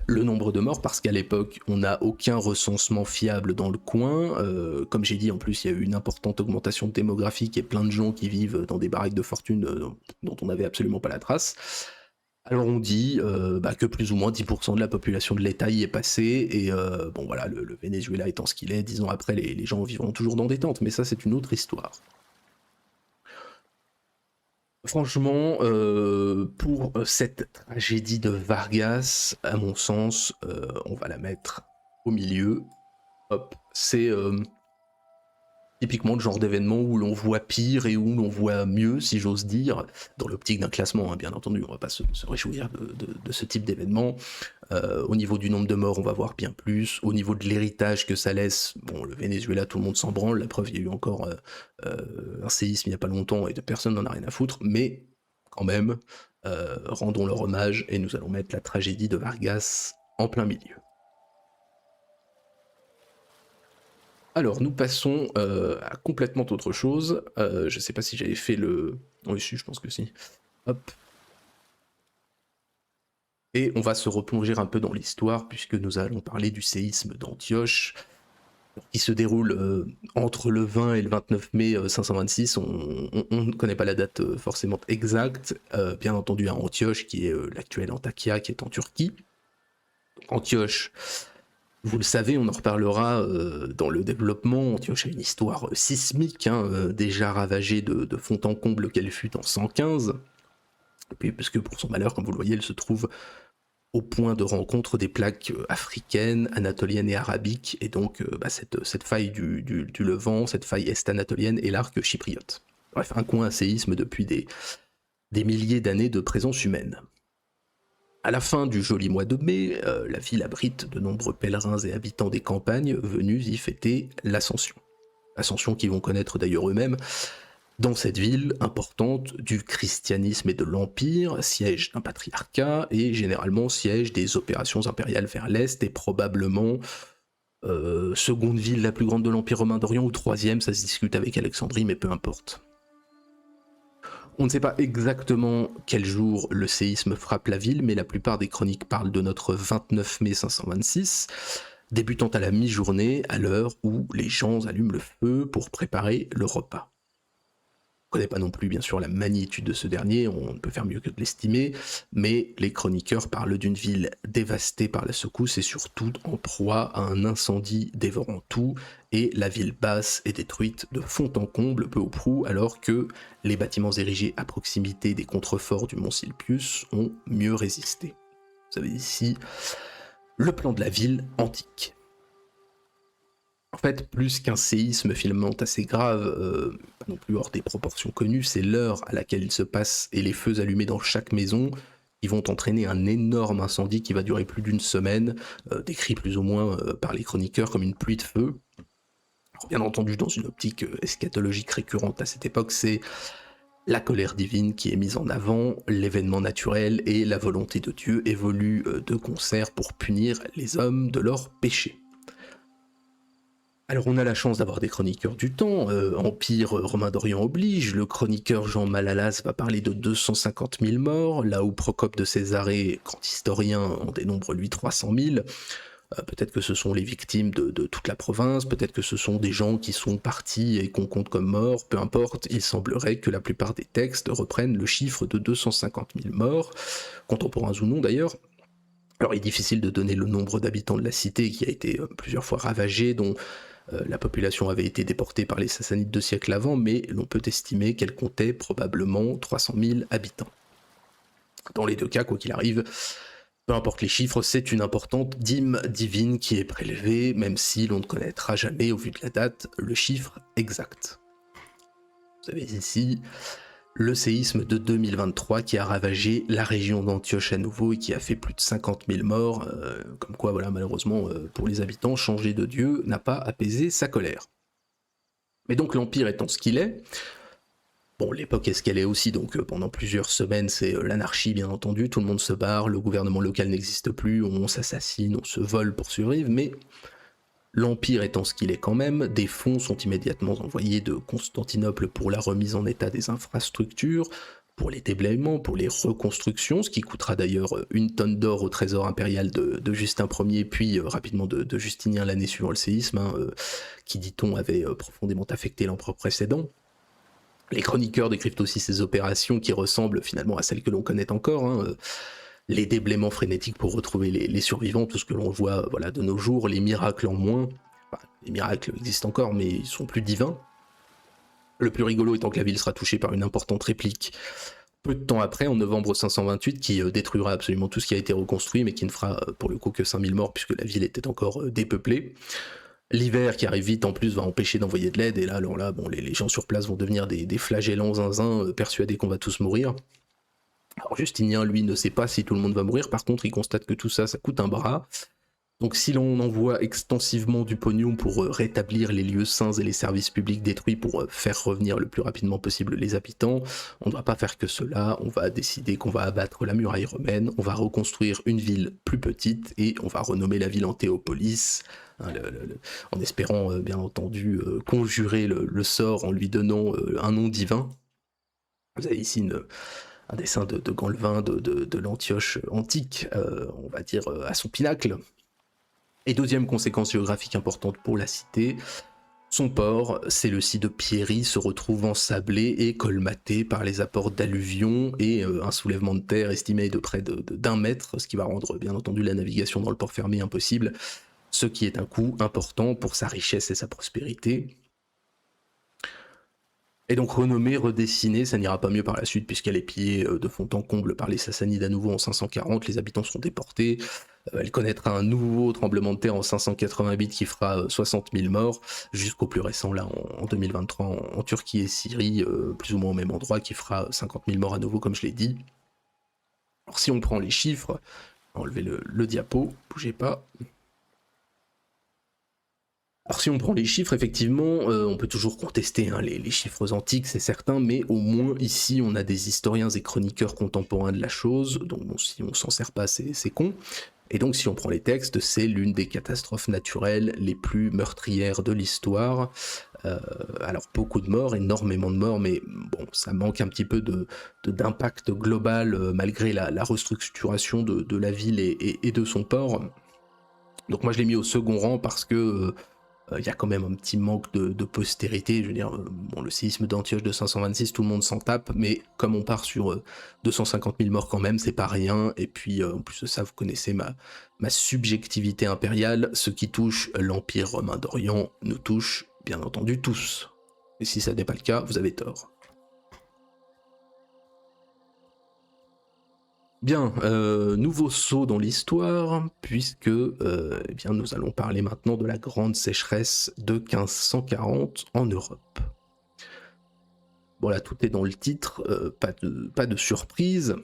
Speaker 1: le nombre de morts, parce qu'à l'époque, on n'a aucun recensement fiable dans le coin. Comme j'ai dit, en plus, il y a eu une importante augmentation démographique et plein de gens qui vivent dans des baraques de fortune dont on n'avait absolument pas la trace. Alors on dit que plus ou moins 10% de la population de l'État y est passée, et bon voilà, le Venezuela étant ce qu'il est, 10 ans après, les gens vivront toujours dans des tentes, mais ça c'est une autre histoire. Franchement, pour cette tragédie de Vargas, à mon sens, on va la mettre au milieu. Hop, c'est typiquement le genre d'événement où l'on voit pire et où l'on voit mieux, si j'ose dire, dans l'optique d'un classement, bien entendu, on va pas se réjouir de ce type d'événement. Au niveau du nombre de morts, on va voir bien plus. Au niveau de l'héritage que ça laisse, bon, le Venezuela, tout le monde s'en branle. La preuve, il y a eu encore un séisme il n'y a pas longtemps et personne n'en a rien à foutre. Mais quand même, rendons leur hommage et nous allons mettre la tragédie de Vargas en plein milieu. Alors, nous passons à complètement autre chose. Je sais pas si j'avais fait le... Oui, si, je pense que si. Hop. Et on va se replonger un peu dans l'histoire, puisque nous allons parler du séisme d'Antioche, qui se déroule entre le 20 et le 29 mai 526. On ne connaît pas la date forcément exacte. Bien entendu, à Antioche, qui est l'actuelle Antakya, qui est en Turquie. Antioche... Vous le savez, on en reparlera dans le développement. Antioche a une histoire sismique, déjà ravagée de fond en comble qu'elle fut en 115. Et puis, parce que pour son malheur, comme vous le voyez, elle se trouve au point de rencontre des plaques africaines, anatoliennes et arabiques, et donc cette faille du Levant, cette faille est-anatolienne et l'arc chypriote. Bref, un coin à séisme depuis des milliers d'années de présence humaine. À la fin du joli mois de mai, la ville abrite de nombreux pèlerins et habitants des campagnes venus y fêter l'Ascension. Ascension qu'ils vont connaître d'ailleurs eux-mêmes dans cette ville importante du christianisme et de l'Empire, siège d'un patriarcat et généralement siège des opérations impériales vers l'Est et probablement seconde ville la plus grande de l'Empire romain d'Orient ou troisième, ça se discute avec Alexandrie, mais peu importe. On ne sait pas exactement quel jour le séisme frappe la ville, mais la plupart des chroniques parlent de notre 29 mai 526, débutant à la mi-journée, à l'heure où les gens allument le feu pour préparer le repas. On ne connaît pas non plus bien sûr la magnitude de ce dernier, on ne peut faire mieux que de l'estimer, mais les chroniqueurs parlent d'une ville dévastée par la secousse et surtout en proie à un incendie dévorant tout, et la ville basse est détruite de fond en comble peu ou prou, alors que les bâtiments érigés à proximité des contreforts du mont Silpius ont mieux résisté. Vous avez ici le plan de la ville antique. En fait, plus qu'un séisme finalement assez grave, pas non plus hors des proportions connues, c'est l'heure à laquelle il se passe et les feux allumés dans chaque maison qui vont entraîner un énorme incendie qui va durer plus d'une semaine, décrit plus ou moins par les chroniqueurs comme une pluie de feu. Alors, bien entendu, dans une optique eschatologique récurrente à cette époque, c'est La colère divine qui est mise en avant, l'événement naturel et la volonté de Dieu évoluent de concert pour punir les hommes de leurs péchés. Alors on a la chance d'avoir des chroniqueurs du temps, Empire romain d'Orient oblige, le chroniqueur Jean Malalas va parler de 250 000 morts, là où Procope de Césarée, grand historien, en dénombre lui 300 000. Peut-être que ce sont les victimes de toute la province, peut-être que ce sont des gens qui sont partis et qu'on compte comme morts, peu importe, il semblerait que la plupart des textes reprennent le chiffre de 250 000 morts, contemporains ou non d'ailleurs. Alors il est difficile de donner le nombre d'habitants de la cité qui a été plusieurs fois ravagée, dont la population avait été déportée par les Sassanides 2 siècles avant, mais l'on peut estimer qu'elle comptait probablement 300 000 habitants. Dans les deux cas, quoi qu'il arrive, peu importe les chiffres, c'est une importante dîme divine qui est prélevée, même si l'on ne connaîtra jamais, au vu de la date, le chiffre exact. Vous avez ici le séisme de 2023 qui a ravagé la région d'Antioche à nouveau et qui a fait plus de 50 000 morts, comme quoi voilà, malheureusement pour les habitants, changer de Dieu n'a pas apaisé sa colère. Mais donc l'Empire étant ce qu'il est, bon l'époque est ce qu'elle est aussi, donc pendant plusieurs semaines c'est l'anarchie bien entendu, tout le monde se barre, le gouvernement local n'existe plus, on s'assassine, on se vole pour survivre, mais l'Empire étant ce qu'il est quand même, des fonds sont immédiatement envoyés de Constantinople pour la remise en état des infrastructures, pour les déblaiements, pour les reconstructions, ce qui coûtera d'ailleurs 1 tonne d'or au trésor impérial de Justin Ier, puis rapidement de Justinien l'année suivant le séisme, qui dit-on avait profondément affecté l'empereur précédent. Les chroniqueurs décrivent aussi ces opérations qui ressemblent finalement à celles que l'on connaît encore, les déblaiements frénétiques pour retrouver les survivants, tout ce que l'on voit voilà, de nos jours, les miracles en moins. Enfin, les miracles existent encore, mais ils sont plus divins. Le plus rigolo étant que la ville sera touchée par une importante réplique peu de temps après, en novembre 528, qui détruira absolument tout ce qui a été reconstruit, mais qui ne fera pour le coup que 5000 morts, puisque la ville était encore dépeuplée. L'hiver qui arrive vite en plus va empêcher d'envoyer de l'aide, et là, alors là bon, les gens sur place vont devenir des flagellants zinzins, persuadés qu'on va tous mourir. Alors Justinien, lui, ne sait pas si tout le monde va mourir, par contre, il constate que tout ça, ça coûte un bras. Donc si l'on envoie extensivement du pognon pour rétablir les lieux saints et les services publics détruits pour faire revenir le plus rapidement possible les habitants, on ne va pas faire que cela, on va décider qu'on va abattre la muraille romaine, on va reconstruire une ville plus petite et on va renommer la ville en Théopolis, en espérant bien entendu conjurer le sort en lui donnant un nom divin. Vous avez ici un dessin de Ganlevin de l'Antioche antique, on va dire à son pinacle. Et deuxième conséquence géographique importante pour la cité, son port, c'est le site de Pierry, se retrouve ensablé et colmaté par les apports d'alluvions et un soulèvement de terre estimé de près d'1 mètre, ce qui va rendre bien entendu la navigation dans le port fermé impossible, ce qui est un coût important pour sa richesse et sa prospérité. Et donc renommée, redessinée, ça n'ira pas mieux par la suite puisqu'elle est pillée de fond en comble par les Sassanides à nouveau en 540, les habitants seront déportés, elle connaîtra un nouveau tremblement de terre en 588 qui fera 60 000 morts, jusqu'au plus récent là en 2023 en Turquie et Syrie, plus ou moins au même endroit, qui fera 50 000 morts à nouveau comme je l'ai dit. Alors si on prend les chiffres, enlever le diapo, bougez pas. Alors si on prend les chiffres, effectivement, on peut toujours contester les chiffres antiques, c'est certain, mais au moins ici on a des historiens et chroniqueurs contemporains de la chose, donc bon, si on s'en sert pas, c'est con. Et donc si on prend les textes, c'est l'une des catastrophes naturelles les plus meurtrières de l'histoire. Alors beaucoup de morts, énormément de morts, mais bon, ça manque un petit peu d'impact global malgré la restructuration de la ville et de son port. Donc moi je l'ai mis au second rang parce que il y a quand même un petit manque de postérité. Je veux dire, bon, le séisme d'Antioche de 526, tout le monde s'en tape, mais comme on part sur 250 000 morts quand même, c'est pas rien. Et puis, en plus de ça, vous connaissez ma subjectivité impériale. Ce qui touche l'Empire romain d'Orient nous touche, bien entendu, tous. Et si ça n'est pas le cas, vous avez tort. Bien, nouveau saut dans l'histoire, puisque eh bien, nous allons parler maintenant de la grande sécheresse de 1540 en Europe. Bon là, tout est dans le titre, pas de surprise.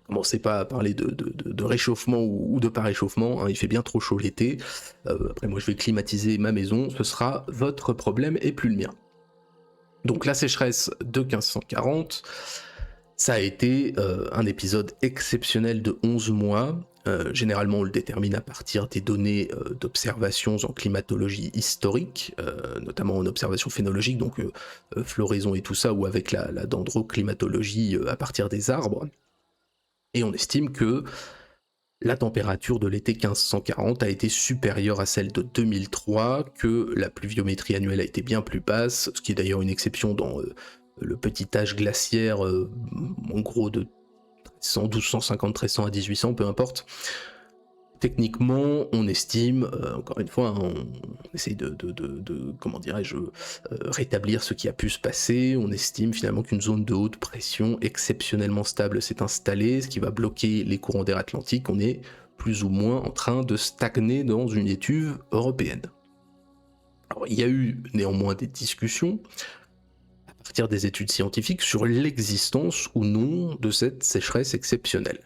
Speaker 1: Commencez pas à parler de réchauffement ou de pas réchauffement, il fait bien trop chaud l'été. Après moi je vais climatiser ma maison, ce sera votre problème et plus le mien. Donc la sécheresse de 1540, ça a été un épisode exceptionnel de 11 mois. Généralement, on le détermine à partir des données d'observations en climatologie historique, notamment en observation phénologique, donc floraison et tout ça, ou avec la dendroclimatologie à partir des arbres. Et on estime que la température de l'été 1540 a été supérieure à celle de 2003, que la pluviométrie annuelle a été bien plus basse, ce qui est d'ailleurs une exception dans le petit âge glaciaire, en gros de 1250, 1300 à 1800, peu importe. Techniquement, on estime, encore une fois, on essaye de comment dirais-je, rétablir ce qui a pu se passer. On estime finalement qu'une zone de haute pression exceptionnellement stable s'est installée, ce qui va bloquer les courants d'air atlantique. On est plus ou moins en train de stagner dans une étuve européenne. Alors, il y a eu néanmoins des discussions à partir des études scientifiques sur l'existence ou non de cette sécheresse exceptionnelle.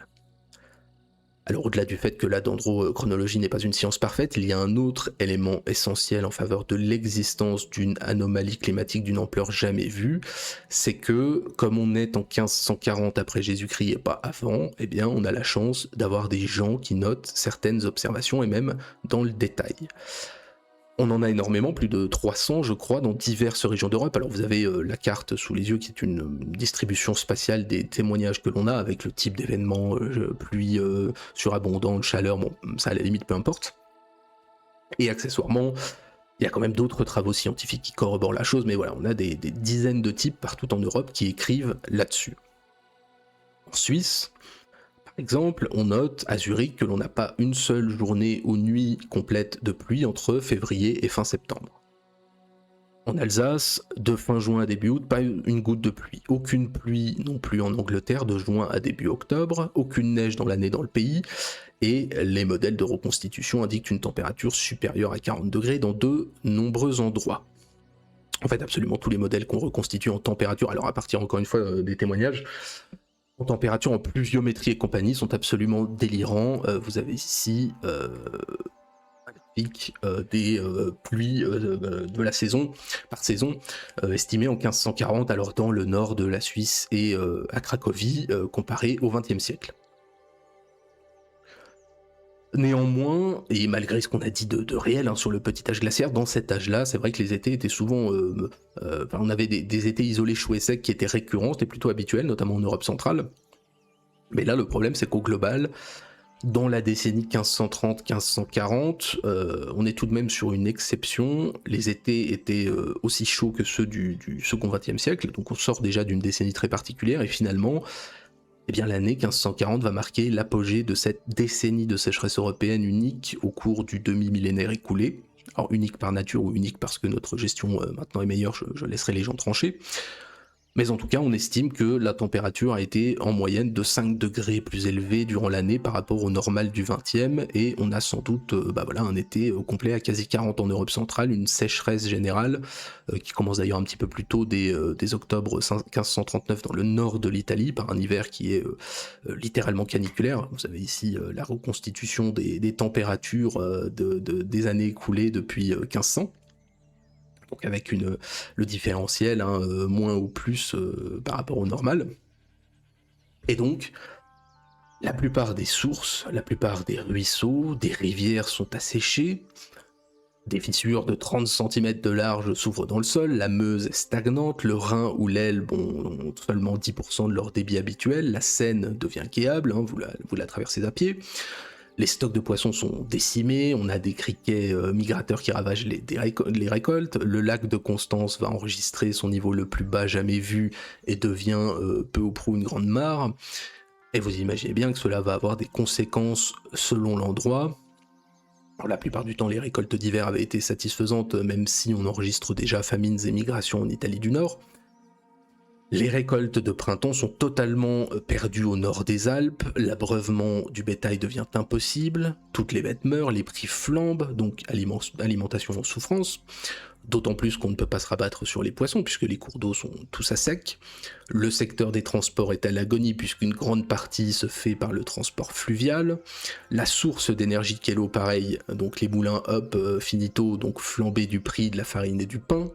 Speaker 1: Alors au-delà du fait que la dendrochronologie n'est pas une science parfaite, il y a un autre élément essentiel en faveur de l'existence d'une anomalie climatique d'une ampleur jamais vue, c'est que comme on est en 1540 après Jésus-Christ et pas avant, eh bien on a la chance d'avoir des gens qui notent certaines observations et même dans le détail. On en a énormément, plus de 300 je crois, dans diverses régions d'Europe. Alors vous avez la carte sous les yeux qui est une distribution spatiale des témoignages que l'on a avec le type d'événements, pluie surabondante, chaleur, bon ça à la limite peu importe. Et accessoirement, il y a quand même d'autres travaux scientifiques qui corroborent la chose, mais voilà, on a des dizaines de types partout en Europe qui écrivent là-dessus. En Suisse, exemple, on note à Zurich que l'on n'a pas une seule journée ou nuit complète de pluie entre février et fin septembre. En Alsace, de fin juin à début août, pas une goutte de pluie. Aucune pluie non plus en Angleterre de juin à début octobre, aucune neige dans l'année dans le pays, et les modèles de reconstitution indiquent une température supérieure à 40 degrés dans de nombreux endroits. En fait, absolument tous les modèles qu'on reconstitue en température, alors à partir encore une fois des témoignages, en température, en pluviométrie et compagnie sont absolument délirants. Vous avez ici des pluies de la saison, par saison, estimées en 1540, alors dans le nord de la Suisse et à Cracovie, comparé au XXe siècle. Néanmoins, et malgré ce qu'on a dit de réel sur le petit âge glaciaire, dans cet âge-là, c'est vrai que les étés étaient souvent... on avait des étés isolés chauds et secs qui étaient récurrents, c'était plutôt habituel, notamment en Europe centrale. Mais là, le problème, c'est qu'au global, dans la décennie 1530-1540, on est tout de même sur une exception. Les étés étaient aussi chauds que ceux du second XXe siècle, donc on sort déjà d'une décennie très particulière, et finalement... Eh bien, l'année 1540 va marquer l'apogée de cette décennie de sécheresse européenne unique au cours du demi-millénaire écoulé. Alors unique par nature ou unique parce que notre gestion maintenant est meilleure, je laisserai les gens trancher. Mais en tout cas, on estime que la température a été en moyenne de 5 degrés plus élevée durant l'année par rapport au normal du 20e, et on a sans doute un été complet à quasi 40 en Europe centrale, une sécheresse générale qui commence d'ailleurs un petit peu plus tôt dès octobre 1539 dans le nord de l'Italie, par un hiver qui est littéralement caniculaire. Vous avez ici la reconstitution des températures des années écoulées depuis 1500. Donc avec le différentiel, moins ou plus par rapport au normal. Et donc, la plupart des sources, la plupart des ruisseaux, des rivières sont asséchées, des fissures de 30 cm de large s'ouvrent dans le sol, la Meuse est stagnante, le Rhin ou l'Elbe ont seulement 10% de leur débit habituel, la Seine devient quayable, vous la traversez à pied. Les stocks de poissons sont décimés, on a des criquets migrateurs qui ravagent les récoltes, le lac de Constance va enregistrer son niveau le plus bas jamais vu et devient peu ou prou une grande mare. Et vous imaginez bien que cela va avoir des conséquences selon l'endroit. Alors, la plupart du temps, les récoltes d'hiver avaient été satisfaisantes, même si on enregistre déjà famines et migrations en Italie du Nord. Les récoltes de printemps sont totalement perdues au nord des Alpes, l'abreuvement du bétail devient impossible, toutes les bêtes meurent, les prix flambent, donc alimentation en souffrance, d'autant plus qu'on ne peut pas se rabattre sur les poissons puisque les cours d'eau sont tous à sec. Le secteur des transports est à l'agonie puisqu'une grande partie se fait par le transport fluvial. La source d'énergie qu'est l'eau, pareil, donc les moulins, hop, finito, donc flambée du prix de la farine et du pain.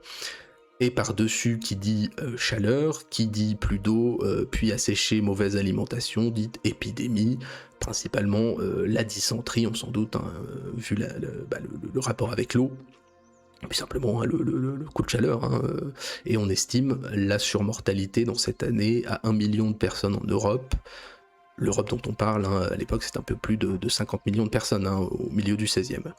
Speaker 1: Et par-dessus, qui dit chaleur, qui dit plus d'eau, puis asséché, mauvaise alimentation, dite épidémie, principalement la dysenterie, on s'en doute, hein, vu le rapport avec l'eau, et puis simplement hein, le coup de chaleur, hein, et on estime la surmortalité dans cette année à 1 million de personnes en Europe. L'Europe dont on parle, hein, à l'époque, c'est un peu plus de 50 millions de personnes, hein, au milieu du 16e.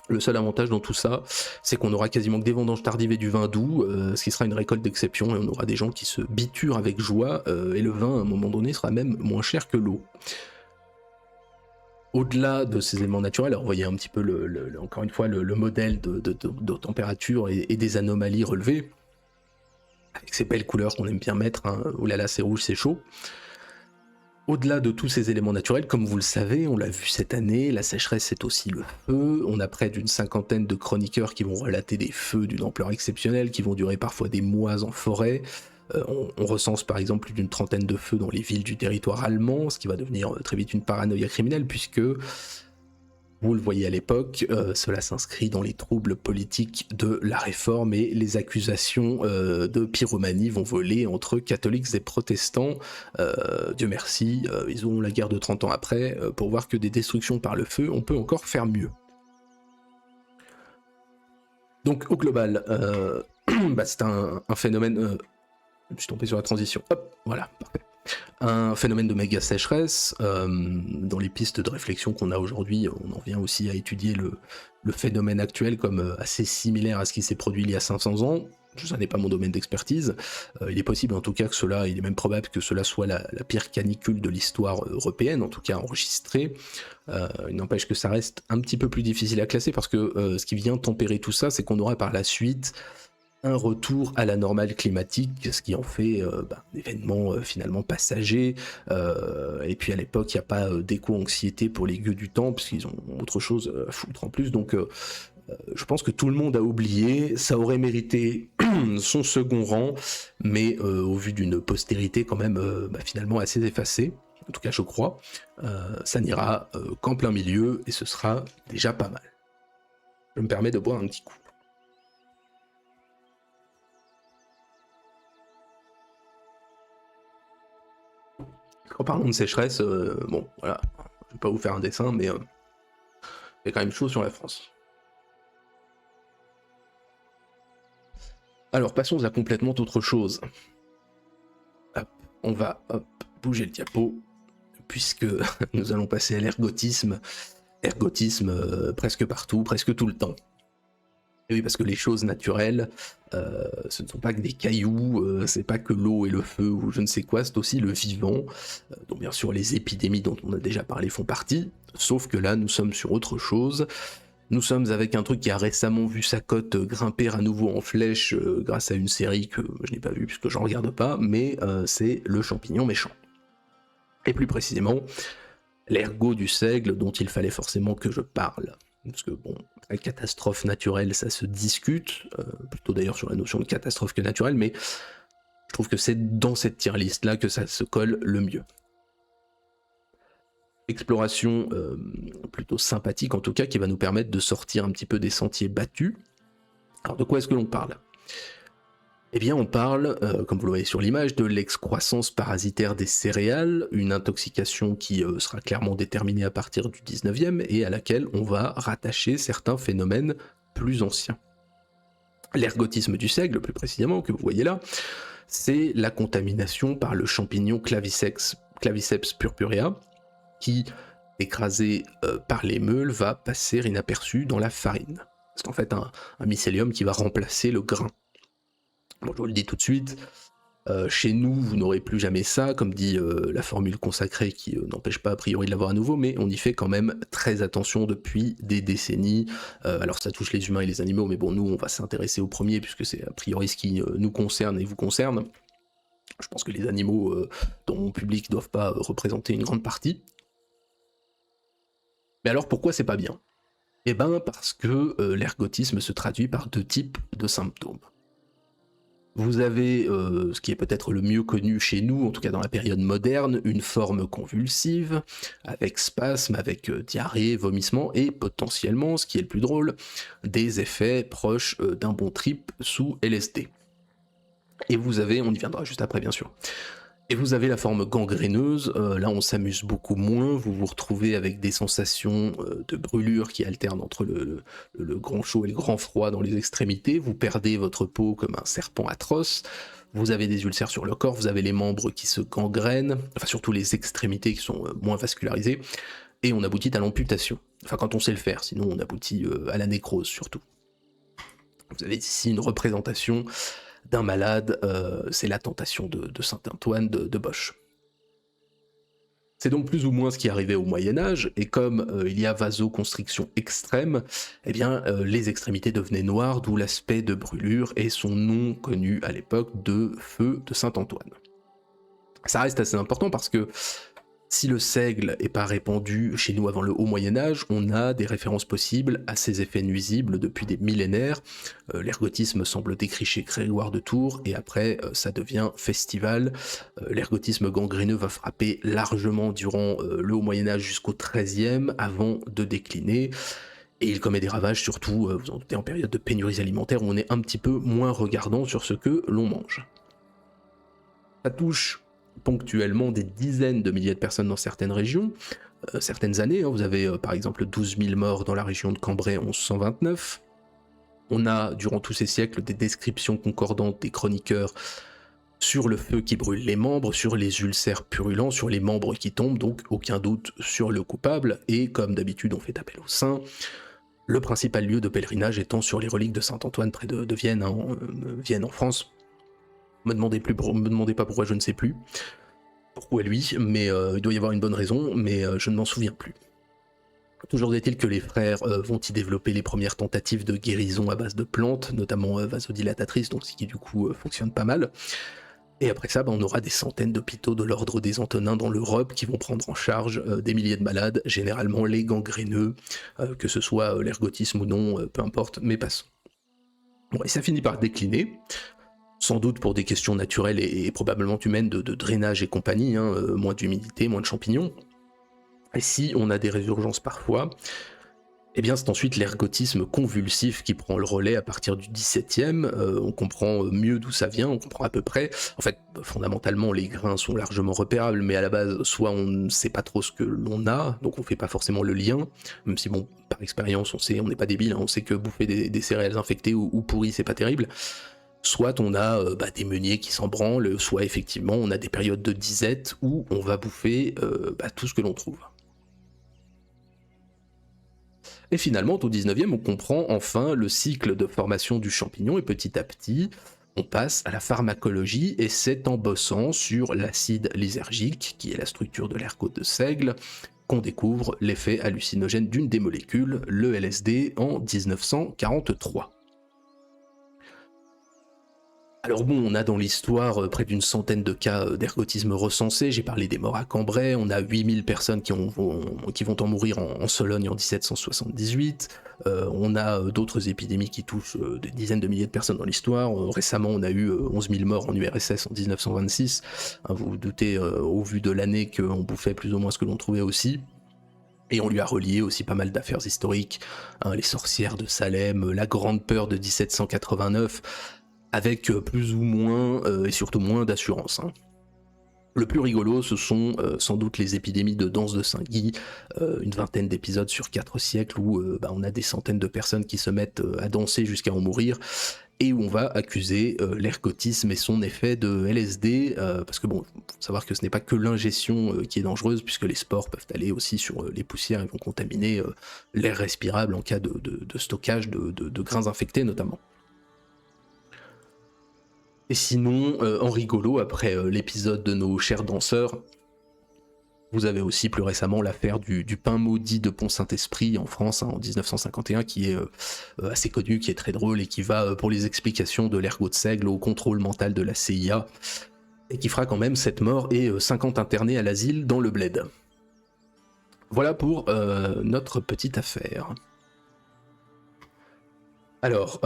Speaker 1: Le seul avantage dans tout ça, c'est qu'on aura quasiment que des vendanges tardives et du vin doux, ce qui sera une récolte d'exception, et on aura des gens qui se biturent avec joie, et le vin, à un moment donné, sera même moins cher que l'eau. Au-delà de ces éléments naturels, alors vous voyez un petit peu, encore une fois, le modèle de température et des anomalies relevées, avec ces belles couleurs qu'on aime bien mettre, hein, oh là là, c'est rouge, c'est chaud. Au-delà de tous ces éléments naturels, comme vous le savez, on l'a vu cette année, la sécheresse c'est aussi le feu. On a près d'une cinquantaine de chroniqueurs qui vont relater des feux d'une ampleur exceptionnelle, qui vont durer parfois des mois en forêt. On recense par exemple plus d'une trentaine de feux dans les villes du territoire allemand, ce qui va devenir très vite une paranoïa criminelle, puisque vous le voyez à l'époque, cela s'inscrit dans les troubles politiques de la Réforme, et les accusations de pyromanie vont voler entre catholiques et protestants. Dieu merci, ils ont la guerre de 30 ans après, pour voir que des destructions par le feu, on peut encore faire mieux. Donc au global, c'est un phénomène... je suis tombé sur la transition, hop, voilà, parfait. Un phénomène de méga sécheresse. Dans les pistes de réflexion qu'on a aujourd'hui, on en vient aussi à étudier le phénomène actuel comme assez similaire à ce qui s'est produit il y a 500 ans. Ça n'est pas mon domaine d'expertise. Il est possible en tout cas que cela, il est même probable que cela soit la pire canicule de l'histoire européenne, en tout cas enregistrée. Il n'empêche que ça reste un petit peu plus difficile à classer, parce que ce qui vient tempérer tout ça, c'est qu'on aura par la suite un retour à la normale climatique, ce qui en fait un événement finalement passager, et puis à l'époque il n'y a pas d'éco-anxiété pour les gueux du temps, parce qu'ils ont autre chose à foutre en plus, donc je pense que tout le monde a oublié, ça aurait mérité son second rang, mais au vu d'une postérité quand même finalement assez effacée, en tout cas je crois, ça n'ira qu'en plein milieu, et ce sera déjà pas mal. Je me permets de boire un petit coup. En parlant de sécheresse, bon, voilà, je vais pas vous faire un dessin, mais il y a quand même chaud sur la France. Alors, passons à complètement autre chose. Hop, on va, bouger le diapo, puisque nous allons passer à l'ergotisme. Ergotisme presque partout, presque tout le temps. Et oui, parce que les choses naturelles, ce ne sont pas que des cailloux, c'est pas que l'eau et le feu ou je ne sais quoi, c'est aussi le vivant, dont bien sûr les épidémies dont on a déjà parlé font partie, sauf que là nous sommes sur autre chose. Nous sommes avec un truc qui a récemment vu sa cote grimper à nouveau en flèche grâce à une série que je n'ai pas vue puisque j'en regarde pas, mais c'est le champignon méchant. Et plus précisément, l'ergot du seigle dont il fallait forcément que je parle. Parce que bon, la catastrophe naturelle, ça se discute, plutôt d'ailleurs sur la notion de catastrophe que naturelle, mais je trouve que c'est dans cette tier list là que ça se colle le mieux. Exploration plutôt sympathique en tout cas, qui va nous permettre de sortir un petit peu des sentiers battus. Alors de quoi est-ce que l'on parle ? Eh bien on parle, comme vous le voyez sur l'image, de l'excroissance parasitaire des céréales, une intoxication qui sera clairement déterminée à partir du 19e et à laquelle on va rattacher certains phénomènes plus anciens. L'ergotisme du seigle, plus précisément, que vous voyez là, c'est la contamination par le champignon Claviceps purpurea, qui, écrasé par les meules, va passer inaperçu dans la farine. C'est en fait un mycélium qui va remplacer le grain. Bon, je vous le dis tout de suite, chez nous, vous n'aurez plus jamais ça, comme dit la formule consacrée qui n'empêche pas a priori de l'avoir à nouveau, mais on y fait quand même très attention depuis des décennies. Alors ça touche les humains et les animaux, mais bon, nous, on va s'intéresser au premier, puisque c'est a priori ce qui nous concerne et vous concerne. Je pense que les animaux dans mon public ne doivent pas représenter une grande partie. Mais alors pourquoi c'est pas bien ? Eh ben parce que l'ergotisme se traduit par deux types de symptômes. Vous avez, ce qui est peut-être le mieux connu chez nous, en tout cas dans la période moderne, une forme convulsive, avec spasmes, avec diarrhée, vomissement, et potentiellement, ce qui est le plus drôle, des effets proches d'un bon trip sous LSD. Et vous avez, on y viendra juste après bien sûr, et vous avez la forme gangréneuse, là on s'amuse beaucoup moins, vous vous retrouvez avec des sensations de brûlure qui alternent entre le grand chaud et le grand froid dans les extrémités, vous perdez votre peau comme un serpent atroce, vous avez des ulcères sur le corps, vous avez les membres qui se gangrènent, enfin surtout les extrémités qui sont moins vascularisées, et on aboutit à l'amputation. Enfin quand on sait le faire, sinon on aboutit à la nécrose surtout. Vous avez ici une représentation d'un malade, c'est la tentation de Saint-Antoine de Bosch. C'est donc plus ou moins ce qui arrivait au Moyen-Âge, et comme il y a vasoconstriction extrême, eh bien les extrémités devenaient noires, d'où l'aspect de brûlure et son nom connu à l'époque de feu de Saint-Antoine. Ça reste assez important parce que si le seigle n'est pas répandu chez nous avant le haut Moyen-Âge, on a des références possibles à ces effets nuisibles depuis des millénaires. L'ergotisme semble décrit Grégoire de Tours, et après ça devient festival. L'ergotisme gangréneux va frapper largement durant le haut Moyen-Âge jusqu'au XIIIe, avant de décliner. Et il commet des ravages, surtout, vous en doutez, en période de pénuries alimentaires, où on est un petit peu moins regardant sur ce que l'on mange. Ça touche ponctuellement des dizaines de milliers de personnes dans certaines régions, certaines années, vous avez par exemple 12 000 morts dans la région de Cambrai en 1129, on a durant tous ces siècles des descriptions concordantes des chroniqueurs sur le feu qui brûle les membres, sur les ulcères purulents, sur les membres qui tombent, donc aucun doute sur le coupable, et comme d'habitude on fait appel aux saints, le principal lieu de pèlerinage étant sur les reliques de Saint-Antoine près de Vienne, Vienne en France. Me demandez pas pourquoi, je ne sais plus pourquoi lui, mais il doit y avoir une bonne raison, mais je ne m'en souviens plus. Toujours est-il que les frères vont y développer les premières tentatives de guérison à base de plantes, notamment vasodilatatrices, donc ce qui du coup fonctionne pas mal. Et après ça, on aura des centaines d'hôpitaux de l'ordre des Antonins dans l'Europe qui vont prendre en charge des milliers de malades, généralement les gangréneux, que ce soit l'ergotisme ou non, peu importe, mais passons. Bon, et ça finit par décliner, sans doute pour des questions naturelles et probablement humaines de drainage et compagnie, moins d'humidité, moins de champignons. Et si on a des résurgences parfois, eh bien c'est ensuite l'ergotisme convulsif qui prend le relais à partir du XVIIe, on comprend mieux d'où ça vient, on comprend à peu près, en fait fondamentalement les grains sont largement repérables, mais à la base soit on ne sait pas trop ce que l'on a, donc on fait pas forcément le lien, même si bon, par expérience on n'est pas débile, on sait que bouffer des céréales infectées ou pourries c'est pas terrible. Soit on a des meuniers qui s'en branlent, soit effectivement on a des périodes de disette où on va bouffer tout ce que l'on trouve. Et finalement, au 19e, on comprend enfin le cycle de formation du champignon, et petit à petit, on passe à la pharmacologie, et c'est en bossant sur l'acide lysergique, qui est la structure de l'ergot de seigle, qu'on découvre l'effet hallucinogène d'une des molécules, le LSD, en 1943. Alors bon, on a dans l'histoire près d'une centaine de cas d'ergotisme recensés, j'ai parlé des morts à Cambrai, on a 8000 personnes qui vont en mourir en Sologne en 1778, on a d'autres épidémies qui touchent des dizaines de milliers de personnes dans l'histoire, récemment on a eu 11 000 morts en URSS en 1926, vous vous doutez au vu de l'année qu'on bouffait plus ou moins ce que l'on trouvait aussi. Et on lui a relié aussi pas mal d'affaires historiques, les sorcières de Salem, la grande peur de 1789, avec plus ou moins, et surtout moins d'assurance. Le plus rigolo, ce sont sans doute les épidémies de danse de Saint-Guy, une vingtaine d'épisodes sur 4 siècles où on a des centaines de personnes qui se mettent à danser jusqu'à en mourir, et où on va accuser l'ergotisme et son effet de LSD, parce que bon, faut savoir que ce n'est pas que l'ingestion qui est dangereuse, puisque les spores peuvent aller aussi sur les poussières et vont contaminer l'air respirable en cas de stockage de grains infectés notamment. Et sinon, en rigolo, après l'épisode de nos chers danseurs, vous avez aussi plus récemment l'affaire du pain maudit de Pont-Saint-Esprit en France, en 1951, qui est assez connu, qui est très drôle et qui va pour les explications de l'ergot de seigle au contrôle mental de la CIA, et qui fera quand même 7 morts et 50 internés à l'asile dans le bled. Voilà pour notre petite affaire. Alors,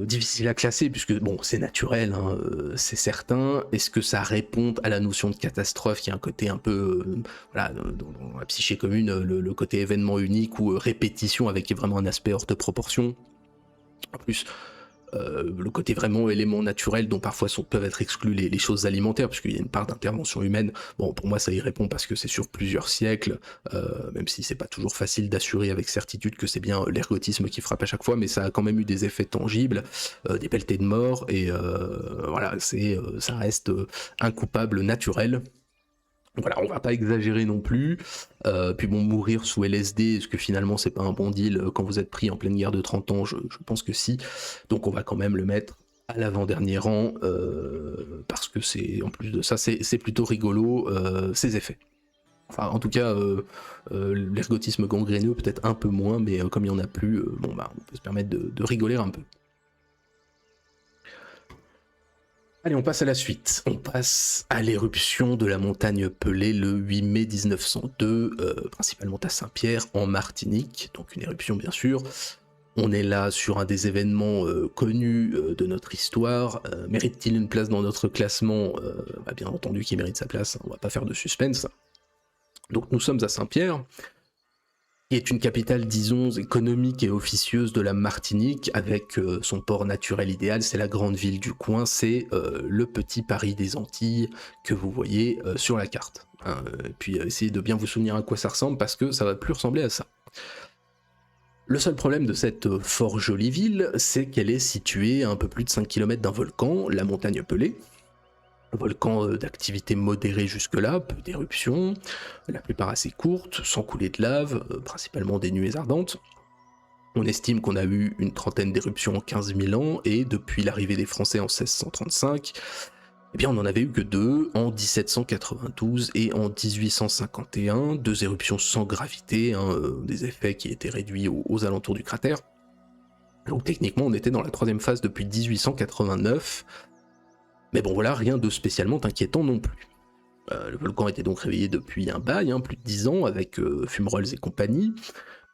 Speaker 1: difficile à classer puisque bon, c'est naturel, hein, c'est certain. Est-ce que ça répond à la notion de catastrophe qui a un côté un peu, voilà, dans la psyché commune, le côté événement unique ou répétition avec vraiment un aspect hors de proportion. En plus, le côté vraiment élément naturel dont parfois peuvent être exclus les choses alimentaires, puisqu'il y a une part d'intervention humaine. Bon, pour moi, ça y répond parce que c'est sur plusieurs siècles, même si c'est pas toujours facile d'assurer avec certitude que c'est bien l'ergotisme qui frappe à chaque fois, mais ça a quand même eu des effets tangibles, des pelletées de mort, et voilà, ça reste un coupable naturel. Voilà, on va pas exagérer non plus. Puis bon, mourir sous LSD, est-ce que finalement c'est pas un bon deal quand vous êtes pris en pleine guerre de 30 ans? Je pense que si. Donc on va quand même le mettre à l'avant-dernier rang, parce que c'est, en plus de ça, c'est plutôt rigolo, ses effets. Enfin, en tout cas, l'ergotisme gangréneux peut-être un peu moins, mais comme il y en a plus, bon bah on peut se permettre de rigoler un peu. Allez, on passe à la suite. On passe à l'éruption de la montagne Pelée le 8 mai 1902, principalement à Saint-Pierre, en Martinique. Donc une éruption, bien sûr. On est là sur un des événements connus de notre histoire. Mérite-t-il une place dans notre classement? Bah, bien entendu qu'il mérite sa place, hein, on va pas faire de suspense. Donc nous sommes à Saint-Pierre, qui est une capitale, disons, économique et officieuse de la Martinique, avec son port naturel idéal. C'est la grande ville du coin, c'est le petit Paris des Antilles que vous voyez sur la carte. Hein. Et puis essayez de bien vous souvenir à quoi ça ressemble, parce que ça va plus ressembler à ça. Le seul problème de cette fort jolie ville, c'est qu'elle est située à un peu plus de 5 km d'un volcan, la montagne Pelée. Volcan d'activité modérée jusque-là, peu d'éruptions, la plupart assez courtes, sans couler de lave, principalement des nuées ardentes. On estime qu'on a eu une trentaine d'éruptions en 15 000 ans, et depuis l'arrivée des Français en 1635, eh bien on n'en avait eu que deux, en 1792 et en 1851, deux éruptions sans gravité, hein, des effets qui étaient réduits aux alentours du cratère. Donc techniquement on était dans la troisième phase depuis 1889, mais bon voilà, rien de spécialement inquiétant non plus. Le volcan était donc réveillé depuis un bail, hein, plus de 10 ans, avec fumerolles et compagnie,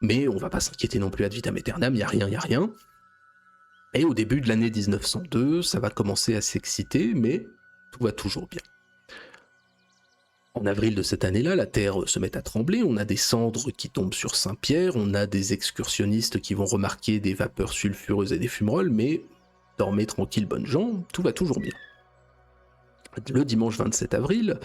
Speaker 1: mais on va pas s'inquiéter non plus ad vitam aeternam, y a rien. Et au début de l'année 1902, ça va commencer à s'exciter, mais tout va toujours bien. En avril de cette année-là, la terre se met à trembler, on a des cendres qui tombent sur Saint-Pierre, on a des excursionnistes qui vont remarquer des vapeurs sulfureuses et des fumerolles, mais dormez tranquille, bonnes gens, tout va toujours bien. Le dimanche 27 avril,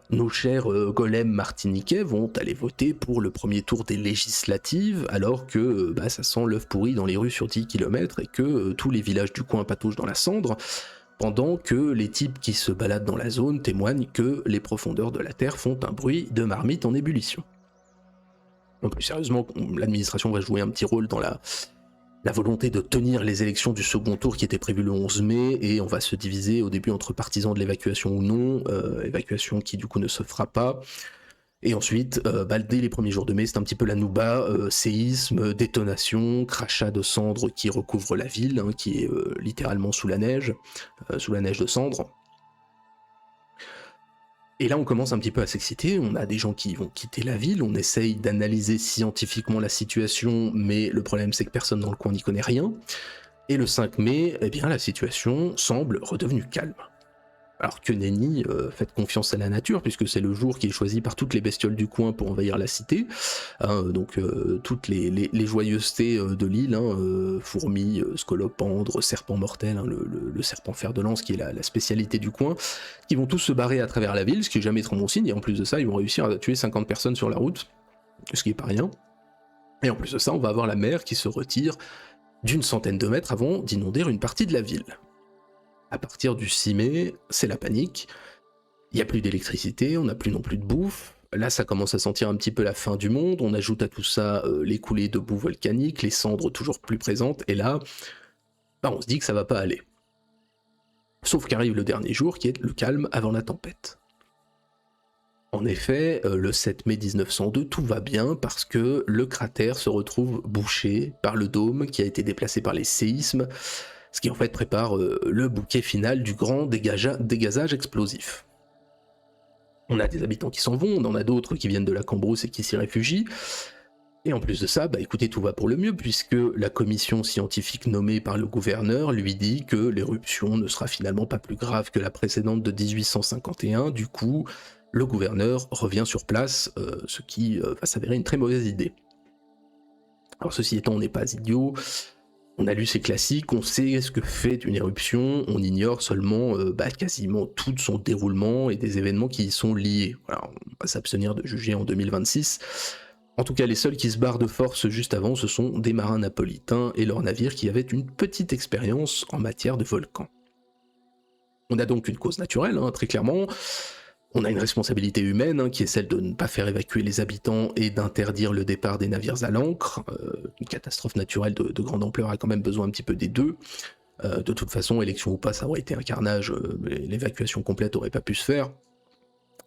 Speaker 1: nos chers golems martiniquais vont aller voter pour le premier tour des législatives, alors que ça sent l'œuf pourri dans les rues sur 10 km et que tous les villages du coin patauchent dans la cendre, pendant que les types qui se baladent dans la zone témoignent que les profondeurs de la Terre font un bruit de marmite en ébullition. Donc plus sérieusement, l'administration va jouer un petit rôle dans la volonté de tenir les élections du second tour qui était prévu le 11 mai, et on va se diviser au début entre partisans de l'évacuation ou non, évacuation qui du coup ne se fera pas. Et ensuite, dès les premiers jours de mai, c'est un petit peu la nouba, séisme, détonation, crachat de cendres qui recouvre la ville, hein, qui est littéralement sous la neige de cendres. Et là, on commence un petit peu à s'exciter, on a des gens qui vont quitter la ville, on essaye d'analyser scientifiquement la situation, mais le problème c'est que personne dans le coin n'y connaît rien. Et le 5 mai, eh bien, la situation semble redevenue calme. Alors que nenni, faites confiance à la nature, puisque c'est le jour qui est choisi par toutes les bestioles du coin pour envahir la cité. Hein, donc toutes les joyeusetés de l'île, hein, fourmis, scolopendres, serpents mortels, hein, le serpent fer de lance qui est la spécialité du coin, qui vont tous se barrer à travers la ville, ce qui est jamais trop bon signe, et en plus de ça, ils vont réussir à tuer 50 personnes sur la route, ce qui est pas rien. Et en plus de ça, on va avoir la mer qui se retire d'une centaine de mètres avant d'inonder une partie de la ville. À partir du 6 mai, c'est la panique, il n'y a plus d'électricité, on n'a plus non plus de bouffe, là ça commence à sentir un petit peu la fin du monde, on ajoute à tout ça les coulées de boue volcanique, les cendres toujours plus présentes, et là, on se dit que ça va pas aller. Sauf qu'arrive le dernier jour qui est le calme avant la tempête. En effet, le 7 mai 1902, tout va bien parce que le cratère se retrouve bouché par le dôme qui a été déplacé par les séismes, ce qui en fait prépare le bouquet final du grand dégazage explosif. On a des habitants qui s'en vont, on en a d'autres qui viennent de la Cambrousse et qui s'y réfugient, Et en plus de ça, bah écoutez, tout va pour le mieux, puisque la commission scientifique nommée par le gouverneur lui dit que l'éruption ne sera finalement pas plus grave que la précédente de 1851. Du coup, le gouverneur revient sur place, ce qui va s'avérer une très mauvaise idée. Alors ceci étant, on n'est pas idiot, on a lu ces classiques, on sait ce que fait une éruption, on ignore seulement quasiment tout son déroulement et des événements qui y sont liés. Voilà, on va s'abstenir de juger en 2026. En tout cas, les seuls qui se barrent de force juste avant, ce sont des marins napolitains et leurs navires qui avaient une petite expérience en matière de volcan. On a donc une cause naturelle, très clairement. On a une responsabilité humaine, qui est celle de ne pas faire évacuer les habitants et d'interdire le départ des navires à l'ancre. Une catastrophe naturelle de grande ampleur a quand même besoin un petit peu des deux. De toute façon, élection ou pas, ça aurait été un carnage, l'évacuation complète aurait pas pu se faire.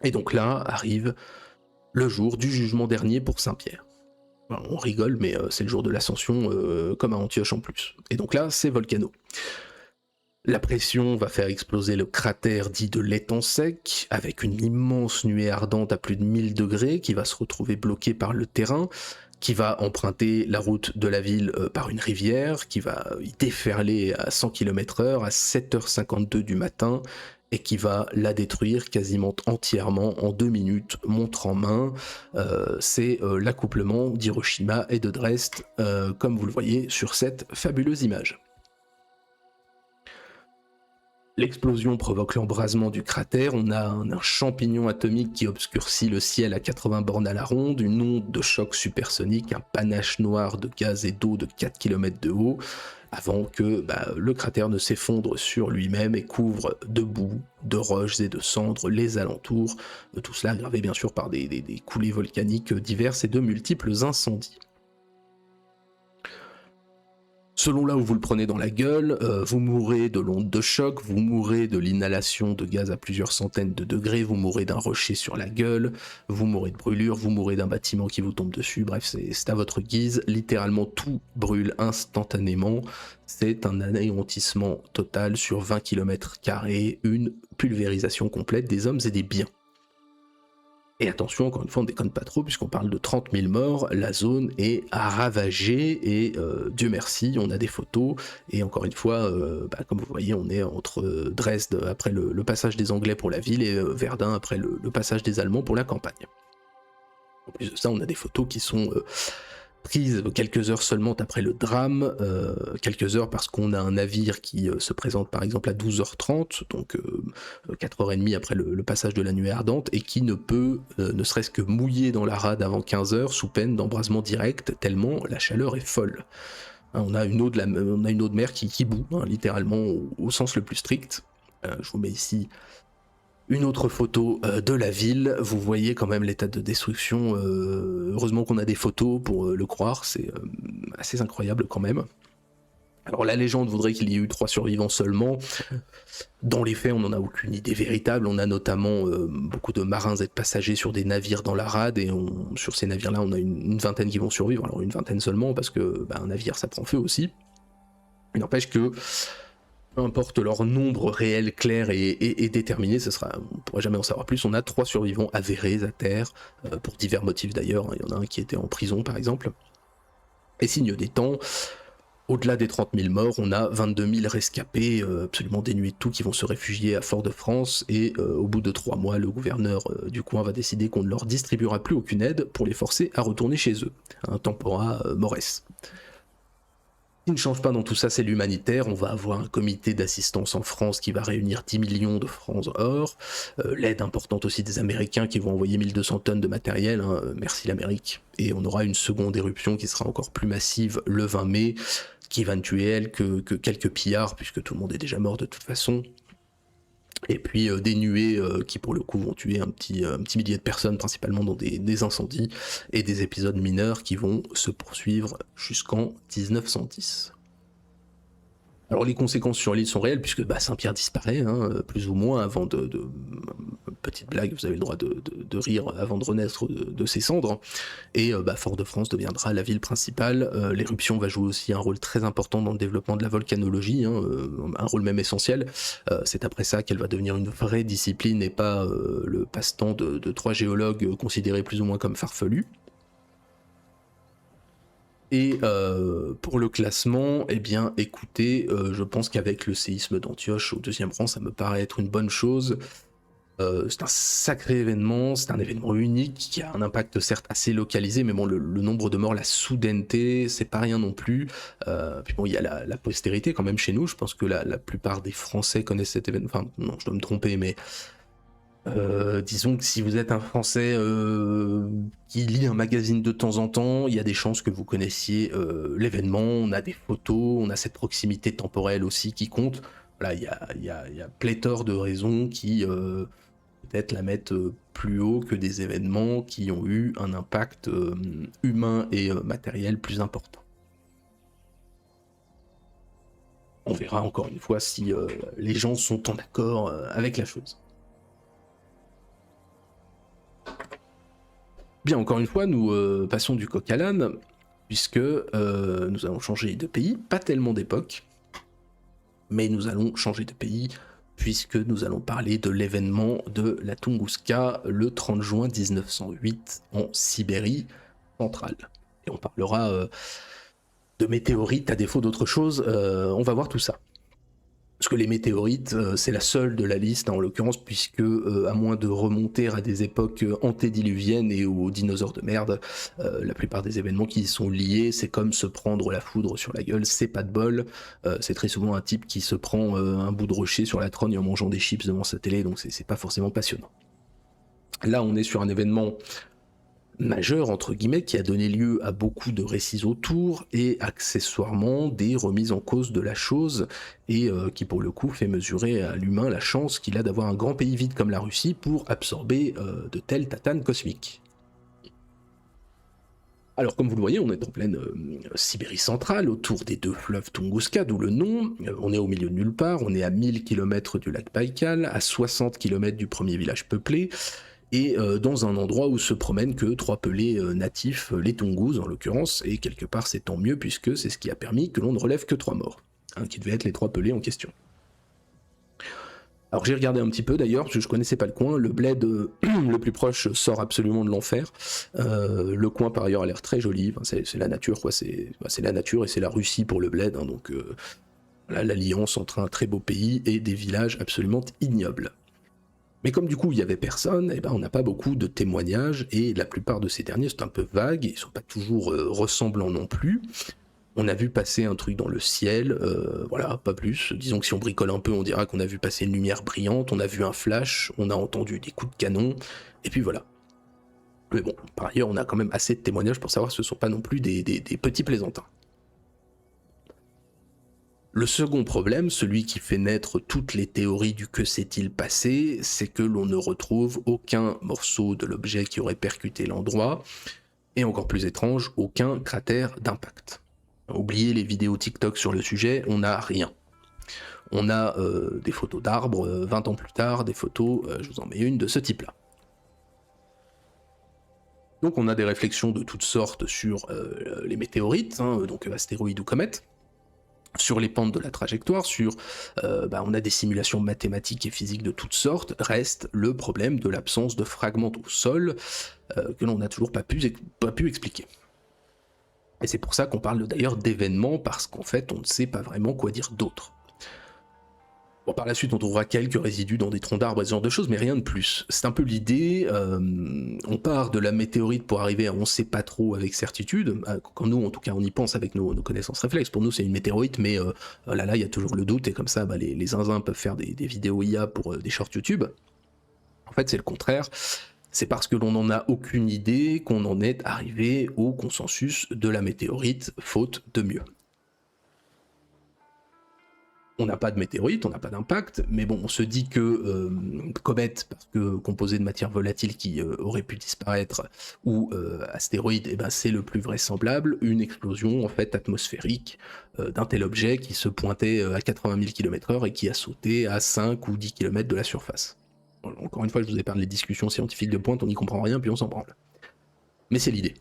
Speaker 1: Et donc là arrive le jour du jugement dernier pour Saint-Pierre. Enfin, on rigole, mais c'est le jour de l'ascension, comme à Antioche en plus. Et donc là, c'est volcano. La pression va faire exploser le cratère dit de l'étang sec, avec une immense nuée ardente à plus de 1000 degrés qui va se retrouver bloquée par le terrain, qui va emprunter la route de la ville par une rivière, qui va y déferler à 100 km/h à 7h52 du matin, et qui va la détruire quasiment entièrement en 2 minutes, montre en main. C'est l'accouplement d'Hiroshima et de Dresde, comme vous le voyez sur cette fabuleuse image. L'explosion provoque l'embrasement du cratère, on a un champignon atomique qui obscurcit le ciel à 80 bornes à la ronde, une onde de choc supersonique, un panache noir de gaz et d'eau de 4 km de haut, avant que le cratère ne s'effondre sur lui-même et couvre de boue, de roches et de cendres les alentours, tout cela aggravé bien sûr par des coulées volcaniques diverses et de multiples incendies. Selon là où vous le prenez dans la gueule, vous mourrez de l'onde de choc, vous mourrez de l'inhalation de gaz à plusieurs centaines de degrés, vous mourrez d'un rocher sur la gueule, vous mourrez de brûlure, vous mourrez d'un bâtiment qui vous tombe dessus, bref, c'est à votre guise, littéralement tout brûle instantanément, c'est un anéantissement total sur 20 km², une pulvérisation complète des hommes et des biens. Et attention, encore une fois, on déconne pas trop, puisqu'on parle de 30 000 morts, la zone est ravagée, et Dieu merci, on a des photos, et encore une fois, comme vous voyez, on est entre Dresde après le passage des Anglais pour la ville, et Verdun après le passage des Allemands pour la campagne. En plus de ça, on a des photos qui sont prise quelques heures seulement après le drame, quelques heures parce qu'on a un navire qui se présente par exemple à 12h30, donc 4h30 après le passage de la nuée ardente, et qui ne peut ne serait-ce que mouiller dans la rade avant 15h sous peine d'embrasement direct, tellement la chaleur est folle. On a une eau de mer qui bout, littéralement au sens le plus strict. Je vous mets ici une autre photo de la ville, vous voyez quand même l'état de destruction, heureusement qu'on a des photos pour le croire, c'est assez incroyable quand même. Alors la légende voudrait qu'il y ait eu 3 survivants seulement, dans les faits on n'en a aucune idée véritable, on a notamment beaucoup de marins et de passagers sur des navires dans la rade, et sur ces navires là on a une vingtaine qui vont survivre, alors une vingtaine seulement parce que un navire ça prend feu aussi. Il n'empêche que peu importe leur nombre réel, clair et déterminé, on ne pourra jamais en savoir plus. On a 3 survivants avérés à terre, pour divers motifs d'ailleurs. Il y en a un qui était en prison par exemple. Et signe des temps, au-delà des 30 000 morts, on a 22 000 rescapés, absolument dénués de tout, qui vont se réfugier à Fort-de-France. Et au bout de 3 mois, le gouverneur du coin va décider qu'on ne leur distribuera plus aucune aide pour les forcer à retourner chez eux. Un tempora mores. Ce qui ne change pas dans tout ça, c'est l'humanitaire. On va avoir un comité d'assistance en France qui va réunir 10 millions de francs or, l'aide importante aussi des Américains qui vont envoyer 1200 tonnes de matériel, merci l'Amérique. Et on aura une seconde éruption qui sera encore plus massive le 20 mai, qui va ne tuer elle que quelques pillards, puisque tout le monde est déjà mort de toute façon. Et puis des nuées qui pour le coup vont tuer un petit millier de personnes, principalement dans des incendies, et des épisodes mineurs qui vont se poursuivre jusqu'en 1910. Alors les conséquences sur l'île sont réelles, puisque Saint-Pierre disparaît, plus ou moins, avant petite blague, vous avez le droit de rire avant de renaître de ses cendres, et Fort-de-France deviendra la ville principale. L'éruption va jouer aussi un rôle très important dans le développement de la volcanologie, un rôle même essentiel. C'est après ça qu'elle va devenir une vraie discipline, et pas le passe-temps de 3 géologues considérés plus ou moins comme farfelus. Et pour le classement, eh bien écoutez, je pense qu'avec le séisme d'Antioche au 2e rang, ça me paraît être une bonne chose. C'est un sacré événement, c'est un événement unique qui a un impact certes assez localisé, mais bon, le nombre de morts, la soudaineté, c'est pas rien non plus. Puis bon, il y a la postérité quand même chez nous, je pense que la plupart des Français connaissent cet événement, enfin non, je dois me tromper, mais disons que si vous êtes un Français qui lit un magazine de temps en temps, il y a des chances que vous connaissiez l'événement, on a des photos, on a cette proximité temporelle aussi qui compte. Voilà, il y a pléthore de raisons qui peut-être la mettent plus haut que des événements qui ont eu un impact humain et matériel plus important. On verra encore une fois si les gens sont en accord avec la chose. Bien, encore une fois, nous passons du coq à l'âne, puisque nous allons changer de pays, pas tellement d'époque, mais nous allons changer de pays, puisque nous allons parler de l'événement de la Tunguska le 30 juin 1908 en Sibérie centrale. Et on parlera de météorites à défaut d'autre chose, on va voir tout ça. Parce que les météorites, c'est la seule de la liste, hein, en l'occurrence, puisque à moins de remonter à des époques antédiluviennes et aux dinosaures de merde, la plupart des événements qui y sont liés, c'est comme se prendre la foudre sur la gueule, c'est pas de bol. C'est très souvent un type qui se prend un bout de rocher sur la trogne en mangeant des chips devant sa télé, donc c'est pas forcément passionnant. Là, on est sur un événement majeur, entre guillemets, qui a donné lieu à beaucoup de récits autour et accessoirement des remises en cause de la chose et qui pour le coup fait mesurer à l'humain la chance qu'il a d'avoir un grand pays vide comme la Russie pour absorber de telles tatanes cosmiques. Alors comme vous le voyez, on est en pleine Sibérie centrale, autour des deux fleuves Tunguska, d'où le nom. On est au milieu de nulle part, on est à 1000 km du lac Baïkal, à 60 km du premier village peuplé, et dans un endroit où se promènent que 3 pelés natifs, les Tungus en l'occurrence, et quelque part c'est tant mieux puisque c'est ce qui a permis que l'on ne relève que 3 morts, hein, qui devaient être les 3 pelés en question. Alors j'ai regardé un petit peu d'ailleurs, parce que je connaissais pas le coin, le bled le plus proche sort absolument de l'enfer, le coin par ailleurs a l'air très joli, enfin, c'est la nature quoi, c'est la nature et c'est la Russie pour le bled, hein, donc voilà, l'alliance entre un très beau pays et des villages absolument ignobles. Mais comme du coup il y avait personne, eh ben, on n'a pas beaucoup de témoignages et la plupart de ces derniers sont un peu vagues, ils sont pas toujours ressemblants non plus. On a vu passer un truc dans le ciel, voilà, pas plus. Disons que si on bricole un peu, on dira qu'on a vu passer une lumière brillante, on a vu un flash, on a entendu des coups de canon, et puis voilà. Mais bon, par ailleurs, on a quand même assez de témoignages pour savoir que ce ne sont pas non plus des petits plaisantins. Le second problème, celui qui fait naître toutes les théories du que s'est-il passé, c'est que l'on ne retrouve aucun morceau de l'objet qui aurait percuté l'endroit, et encore plus étrange, aucun cratère d'impact. Oubliez les vidéos TikTok sur le sujet, on n'a rien. On a des photos d'arbres, 20 ans plus tard, des photos, je vous en mets une de ce type-là. Donc on a des réflexions de toutes sortes sur les météorites, hein, donc astéroïdes ou comètes, sur les pentes de la trajectoire, sur on a des simulations mathématiques et physiques de toutes sortes, reste le problème de l'absence de fragments au sol que l'on n'a toujours pas pu expliquer. Et c'est pour ça qu'on parle d'ailleurs d'événements, parce qu'en fait on ne sait pas vraiment quoi dire d'autre. Bon, par la suite on trouvera quelques résidus dans des troncs d'arbres et ce genre de choses, mais rien de plus. C'est un peu l'idée, on part de la météorite pour arriver à on sait pas trop avec certitude, quand nous en tout cas on y pense avec nos connaissances réflexes, pour nous c'est une météorite, mais là il y a toujours le doute, et comme ça les zinzins peuvent faire des vidéos IA pour des shorts YouTube. En fait c'est le contraire, c'est parce que l'on n'en a aucune idée qu'on en est arrivé au consensus de la météorite, faute de mieux. On n'a pas de météorite, on n'a pas d'impact, mais bon, on se dit que comète, parce que composé de matière volatile qui aurait pu disparaître, ou astéroïde, eh ben, c'est le plus vraisemblable, une explosion en fait atmosphérique d'un tel objet qui se pointait à 80 000 km/h et qui a sauté à 5 ou 10 km de la surface. Encore une fois, je vous épargne les discussions scientifiques de pointe, on n'y comprend rien, puis on s'en branle. Mais c'est l'idée.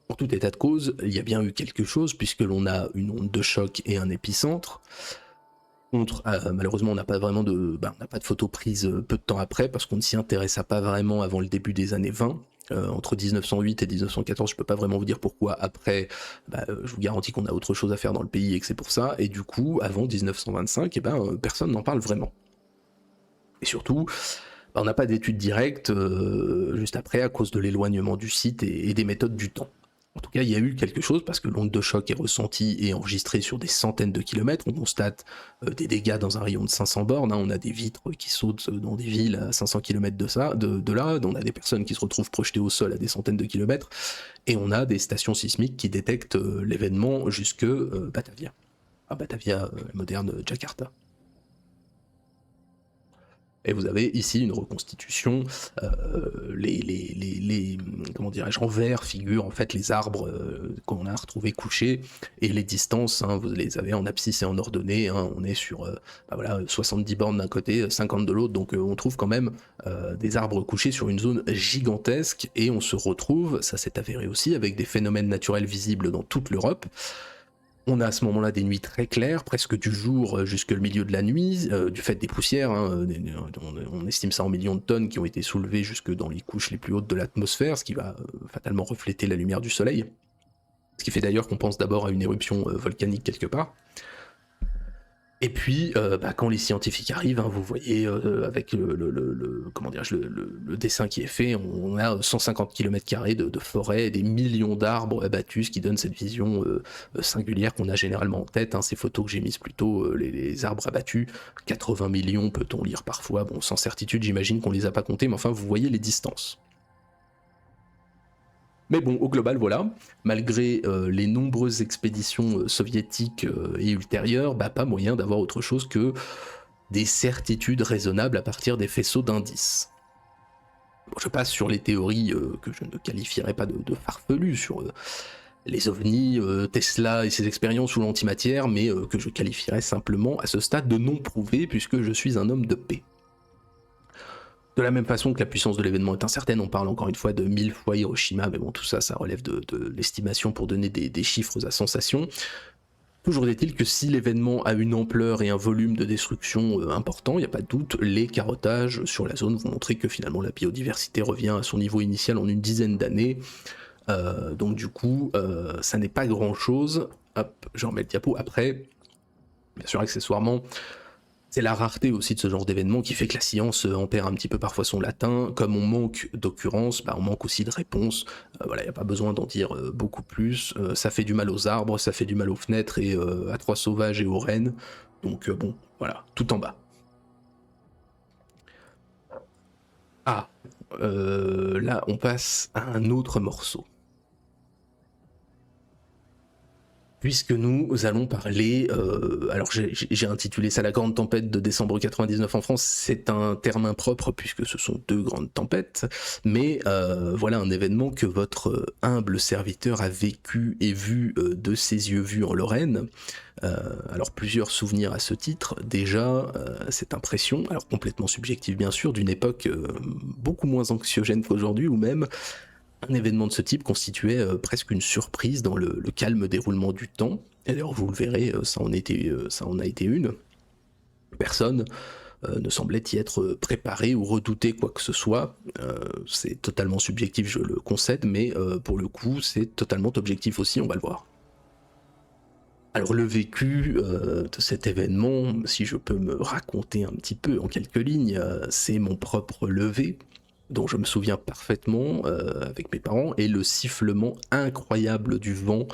Speaker 1: En tout état de cause, il y a bien eu quelque chose, puisque l'on a une onde de choc et un épicentre. Malheureusement, on n'a pas vraiment de, on n'a pas de photos prises peu de temps après, parce qu'on ne s'y intéressa pas vraiment avant le début des années 20. Entre 1908 et 1914, je peux pas vraiment vous dire pourquoi. Après, je vous garantis qu'on a autre chose à faire dans le pays et que c'est pour ça. Et du coup, avant 1925, personne n'en parle vraiment. Et surtout, on n'a pas d'études directes juste après à cause de l'éloignement du site et des méthodes du temps. En tout cas, il y a eu quelque chose parce que l'onde de choc est ressentie et enregistrée sur des centaines de kilomètres. On constate des dégâts dans un rayon de 500 bornes. On a des vitres qui sautent dans des villes à 500 kilomètres de là. On a des personnes qui se retrouvent projetées au sol à des centaines de kilomètres. Et on a des stations sismiques qui détectent l'événement jusque Batavia. Batavia moderne, Jakarta. Et vous avez ici une reconstitution, comment dirais-je, en vert figurent en fait les arbres qu'on a retrouvés couchés, et les distances, vous les avez en abscisse et en ordonnée, on est sur 70 bornes d'un côté, 50 de l'autre, donc on trouve quand même des arbres couchés sur une zone gigantesque, et on se retrouve, ça s'est avéré aussi, avec des phénomènes naturels visibles dans toute l'Europe. On a à ce moment-là des nuits très claires, presque du jour jusqu'au milieu de la nuit, du fait des poussières, on estime ça en millions de tonnes qui ont été soulevées jusque dans les couches les plus hautes de l'atmosphère, ce qui va fatalement refléter la lumière du soleil. Ce qui fait d'ailleurs qu'on pense d'abord à une éruption volcanique quelque part. Et puis, quand les scientifiques arrivent, vous voyez avec le dessin qui est fait, on a 150 km² de forêt, et des millions d'arbres abattus, ce qui donne cette vision singulière qu'on a généralement en tête. Ces photos que j'ai mises plus tôt, les arbres abattus, 80 millions peut-on lire parfois, bon, sans certitude, j'imagine qu'on les a pas comptés, mais enfin, vous voyez les distances. Mais bon, au global, voilà, malgré les nombreuses expéditions soviétiques et ultérieures, pas moyen d'avoir autre chose que des certitudes raisonnables à partir des faisceaux d'indices. Bon, je passe sur les théories que je ne qualifierais pas de farfelues, sur les ovnis, Tesla et ses expériences sous l'antimatière, mais que je qualifierais simplement à ce stade de non prouvé, puisque je suis un homme de paix. De la même façon que la puissance de l'événement est incertaine, on parle encore une fois de 1000 fois Hiroshima, mais bon, tout ça, ça relève de l'estimation pour donner des chiffres à sensation. Toujours est-il que si l'événement a une ampleur et un volume de destruction important, il n'y a pas de doute, les carottages sur la zone vont montrer que finalement la biodiversité revient à son niveau initial en une dizaine d'années. Donc du coup, ça n'est pas grand-chose. Hop, je remets le diapo. Après, bien sûr, accessoirement, c'est la rareté aussi de ce genre d'événement qui fait que la science en perd un petit peu parfois son latin. Comme on manque d'occurrences, on manque aussi de réponses. Il n'y a pas besoin d'en dire beaucoup plus. Ça fait du mal aux arbres, ça fait du mal aux fenêtres et à Trois Sauvages et aux rennes. Donc bon, voilà, tout en bas. Là on passe à un autre morceau. Puisque nous allons parler, alors j'ai intitulé ça la grande tempête de décembre 99 en France, c'est un terme impropre puisque ce sont deux grandes tempêtes, mais voilà un événement que votre humble serviteur a vécu et vu de ses yeux vus en Lorraine. Alors plusieurs souvenirs à ce titre, déjà cette impression, alors complètement subjective bien sûr, d'une époque beaucoup moins anxiogène qu'aujourd'hui, ou même un événement de ce type constituait presque une surprise dans le calme déroulement du temps. Et d'ailleurs, vous le verrez, ça en a été une. Personne ne semblait y être préparé ou redouter quoi que ce soit. C'est totalement subjectif, je le concède, mais pour le coup, c'est totalement objectif aussi, on va le voir. Alors le vécu de cet événement, si je peux me raconter un petit peu en quelques lignes, c'est mon propre lever, dont je me souviens parfaitement avec mes parents, et le sifflement incroyable du vent